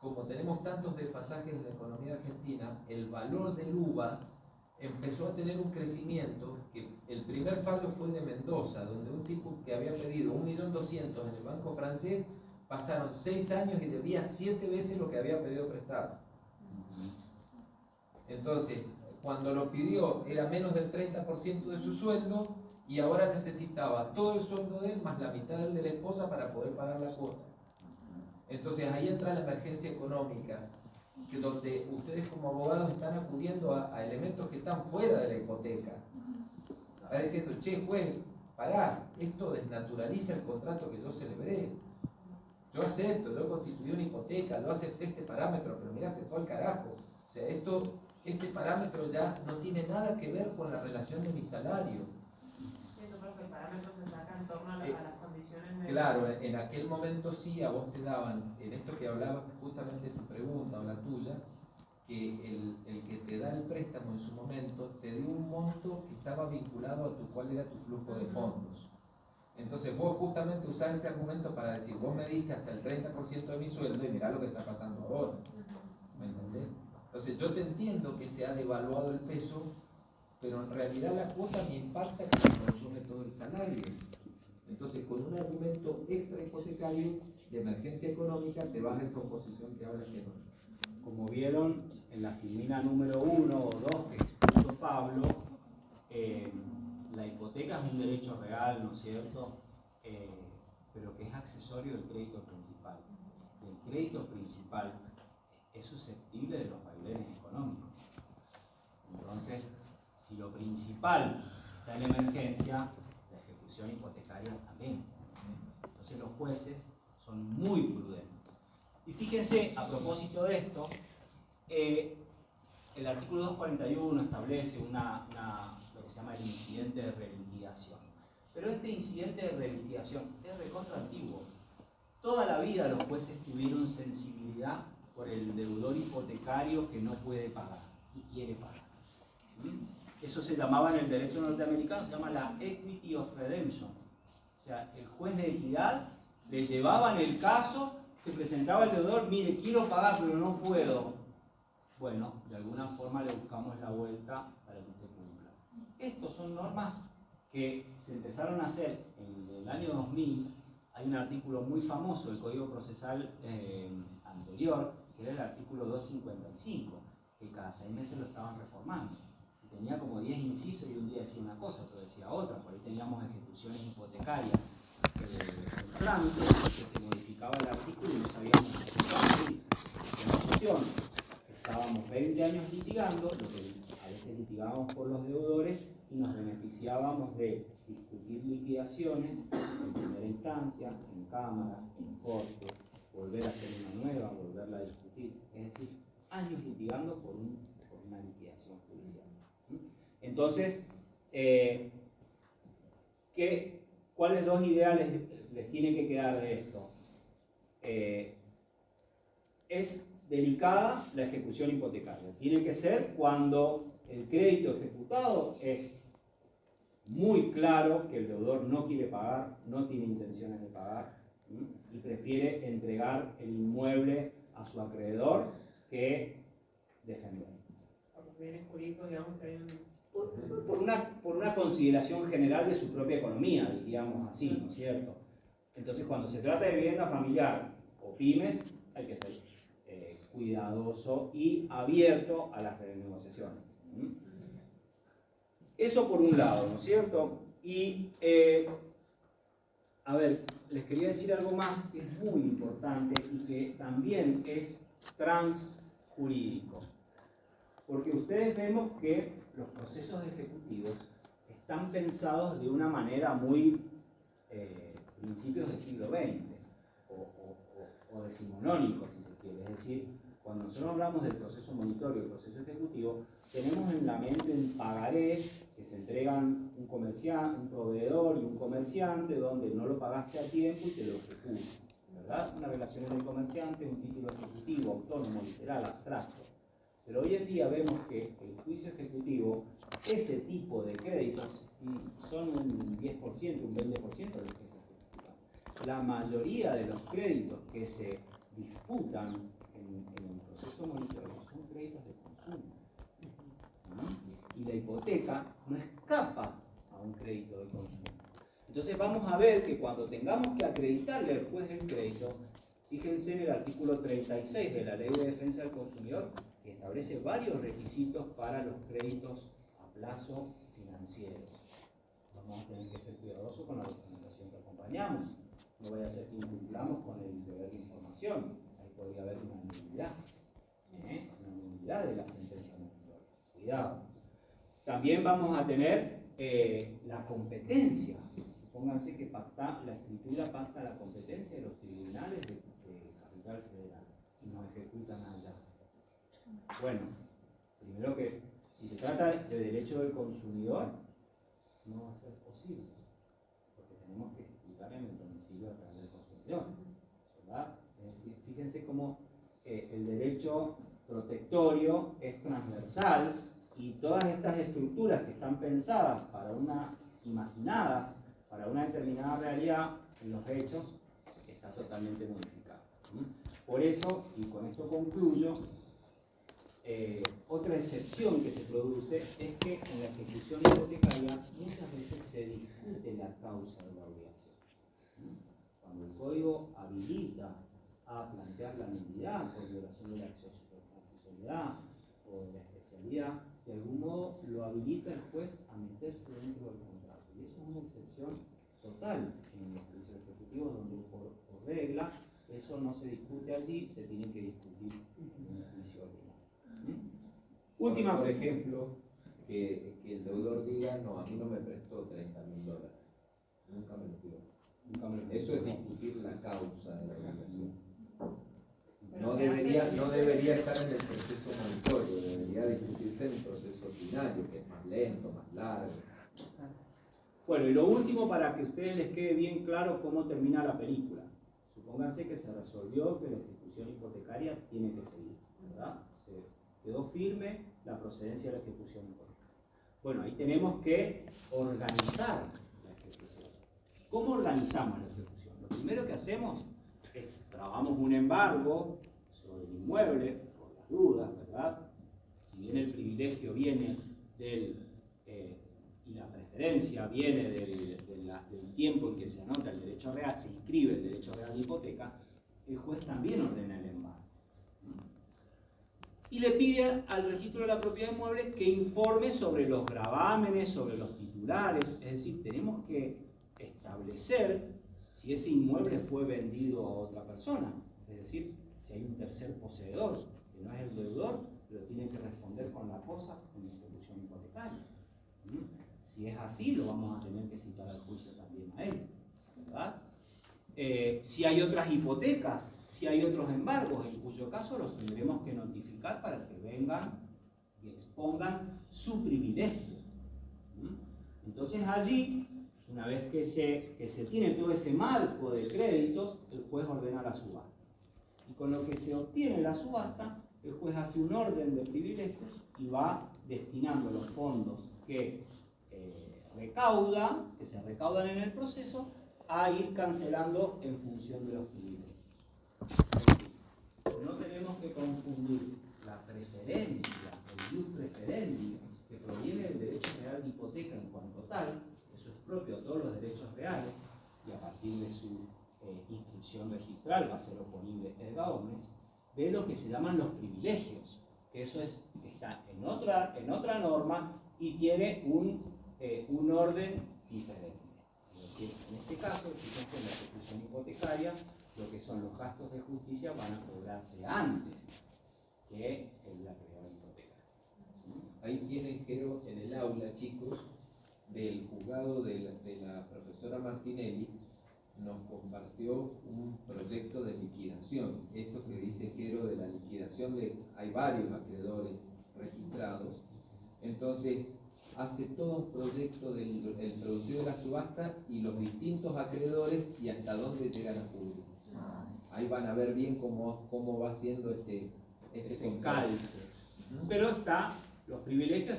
Como tenemos tantos desfasajes en la economía argentina, el valor del UVA empezó a tener un crecimiento, que el primer fallo fue de Mendoza, donde un tipo que había pedido 1.200.000 en el banco francés, pasaron 6 años y debía 7 veces lo que había pedido prestado. Entonces, cuando lo pidió era menos del 30% de su sueldo y ahora necesitaba todo el sueldo de él más la mitad del de la esposa para poder pagar la cuota. Entonces ahí entra la emergencia económica, que donde ustedes como abogados están acudiendo a elementos que están fuera de la hipoteca. Está diciendo, che, juez, pará, esto desnaturaliza el contrato que yo celebré. Yo acepto, yo constituí una hipoteca, yo acepté este parámetro, pero mira, se fue al carajo. O sea, este parámetro ya no tiene nada que ver con la relación de mi salario. Eso, profe, el parámetro se saca en torno a las condiciones de... Claro, en aquel momento sí, a vos te daban, en esto que hablabas justamente tu pregunta o la tuya, que el que te da el préstamo en su momento te dio un monto que estaba vinculado a cuál era tu flujo de fondos. Entonces vos justamente usás ese argumento para decir, vos me diste hasta el 30% de mi sueldo y mirá lo que está pasando ahora. ¿Me entendés? Entonces yo te entiendo que se ha devaluado el peso, pero en realidad la cuota me impacta que me consume todo el salario. Entonces con un argumento extra hipotecario de emergencia económica te vas a esa oposición que ahora que no. Como vieron en la filmina número 1 o 2 que expuso Pablo, la hipoteca es un derecho real, ¿no es cierto? Pero que es accesorio del crédito principal. Y el crédito principal es susceptible de los vaivenes económicos. Entonces, si lo principal está en emergencia, la ejecución hipotecaria también. Entonces los jueces son muy prudentes. Y fíjense, a propósito de esto, el artículo 241 establece lo que se llama el incidente de reliquidación. Pero este incidente de reliquidación es recontra antiguo. Toda la vida los jueces tuvieron sensibilidad por el deudor hipotecario que no puede pagar y quiere pagar. Eso se llamaba en el derecho norteamericano, se llama la equity of redemption. O sea, el juez de equidad le llevaban el caso, se presentaba el deudor, mire, quiero pagar pero no puedo. Bueno, de alguna forma le buscamos la vuelta para que usted cumpla. Estos son normas que se empezaron a hacer en el año 2000. Hay un artículo muy famoso del Código Procesal anterior, que era el artículo 255, que cada 6 meses lo estaban reformando. Y tenía como 10 incisos y un día decía una cosa, otro decía otra. Por ahí teníamos ejecuciones hipotecarias en trámite, que se modificaba el artículo y no sabíamos ejecución. Estábamos 20 años litigando, lo que a veces litigábamos por los deudores y nos beneficiábamos de discutir liquidaciones en primera instancia, en cámara, en corte, volver a hacer una nueva, volverla a discutir. Es decir, años litigando por una liquidación judicial. Entonces, ¿cuáles dos ideales les tiene que quedar de esto? Es delicada la ejecución hipotecaria. Tiene que ser cuando el crédito ejecutado es muy claro que el deudor no quiere pagar, no tiene intenciones de pagar y prefiere entregar el inmueble a su acreedor que defender. A los bienes jurídicos, digamos que hay Por una consideración general de su propia economía, diríamos así, ¿no es cierto? Entonces, cuando se trata de vivienda familiar o pymes, hay que ser cuidadoso y abierto a las renegociaciones. Eso por un lado, ¿no es cierto? Y, a ver, les quería decir algo más que es muy importante y que también es transjurídico. Porque ustedes vemos que los procesos ejecutivos están pensados de una manera muy principios del siglo XX o decimonónico, si se quiere. Es decir, cuando nosotros hablamos del proceso monitorio y el proceso ejecutivo, tenemos en la mente un pagaré que se entregan un proveedor y un comerciante donde no lo pagaste a tiempo y te lo ejecutan, ¿verdad? Una relación entre el comerciante, un título ejecutivo, autónomo, literal, abstracto. Pero hoy en día vemos que el juicio ejecutivo, ese tipo de créditos son un 10%, un 20% de los que se ejecutan. La mayoría de los créditos que se disputan en el proceso monitorio son créditos de consumo. Y la hipoteca no escapa a un crédito de consumo. Entonces vamos a ver que cuando tengamos que acreditarle al juez el crédito, fíjense en el artículo 36 de la Ley de Defensa del Consumidor, que establece varios requisitos para los créditos a plazo financieros. Vamos a tener que ser cuidadosos con la documentación que acompañamos. No vaya a ser que incumplamos con el deber de información. Ahí podría haber una nulidad. Una nulidad de la sentencia ejecutoria. Cuidado. También vamos a tener la competencia. Pónganse que la escritura pacta la competencia de los tribunales de Capital Federal y nos ejecutan allá. Bueno, primero que si se trata de derecho del consumidor, no va a ser posible, porque tenemos que ejecutar en el domicilio a través del consumidor, ¿verdad? Es decir, fíjense cómo el derecho protectorio es transversal y todas estas estructuras que están pensadas imaginadas para una determinada realidad en los hechos, está totalmente modificada. Por eso, y con esto concluyo, otra excepción que se produce es que en la ejecución hipotecaria muchas veces se discute la causa de la obligación. Cuando el código habilita a plantear la nulidad por violación de la accesoriedad o de la especialidad, de algún modo lo habilita el juez a meterse dentro del contrato. Y eso es una excepción total en los juicios ejecutivos donde por regla eso no se discute allí, se tiene que discutir en un juicio ordinario. Última, por ejemplo, que el deudor diga, no, a mí no me prestó $30.000, nunca me lo dio. Eso es discutir la causa de la obligación. No debería estar en el proceso monitorio, debería discutirse en un proceso ordinario, que es más lento, más largo. Bueno, y lo último para que a ustedes les quede bien claro cómo termina la película. Supónganse que se resolvió que la ejecución hipotecaria tiene que seguir, ¿verdad? Se quedó firme la procedencia de la ejecución hipotecaria. Bueno, ahí tenemos que organizar la ejecución. ¿Cómo organizamos la ejecución? Lo primero que hacemos es trabamos un embargo sobre el inmueble, por las dudas, ¿verdad? Si bien el privilegio viene y la preferencia viene del tiempo en que se anota el derecho real, se inscribe el derecho real de hipoteca, el juez también ordena el embargo. Y le pide al registro de la propiedad inmueble que informe sobre los gravámenes, sobre los titulares, es decir, tenemos que establecer si ese inmueble fue vendido a otra persona, es decir, si hay un tercer poseedor, que no es el deudor, pero tiene que responder con la cosa en la ejecución hipotecaria. Si es así, lo vamos a tener que citar al juicio también a él, ¿verdad? Si hay otras hipotecas, si hay otros embargos, en cuyo caso los tendremos que notificar para que vengan y expongan su privilegio. Entonces allí, una vez que se tiene todo ese marco de créditos, el juez ordena la subasta. Y con lo que se obtiene en la subasta, el juez hace un orden de privilegios y va destinando los fondos que se recaudan en el proceso, a ir cancelando en función de los privilegios. Es decir, no tenemos que confundir la preferencia, el ius preferendium, que proviene del derecho real de hipoteca en cuanto tal, eso es propio de todos los derechos reales, y a partir de su inscripción registral va a ser oponible erga omnes, de lo que se llaman los privilegios, que eso está en otra norma y tiene un orden diferente. Es decir, en este caso, fíjense en la ejecución hipotecaria, lo que son los gastos de justicia van a cobrarse antes que la previa hipoteca. Ahí tienen, creo, en el aula, chicos, del juzgado de la profesora Martinelli, nos compartió un proyecto de liquidación. Esto que dice Jero de la liquidación, hay varios acreedores registrados, entonces hace todo un proyecto del producido de la subasta y los distintos acreedores y hasta dónde llegan a cubrir. Ahí van a ver bien cómo va siendo este calce. Pero los privilegios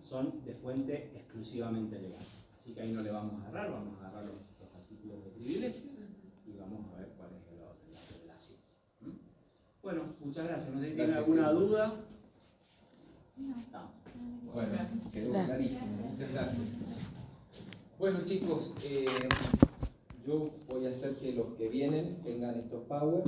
son de fuente exclusivamente legal. Así que ahí no le vamos a agarrar, vamos a agarrar los artículos de privilegios y vamos a ver cuál es la relación. Bueno, muchas gracias. No sé si tienen alguna duda. No. Bueno, quedó Gracias. clarísimo. Muchas gracias. Bueno, chicos, yo voy a hacer que los que vienen tengan estos power.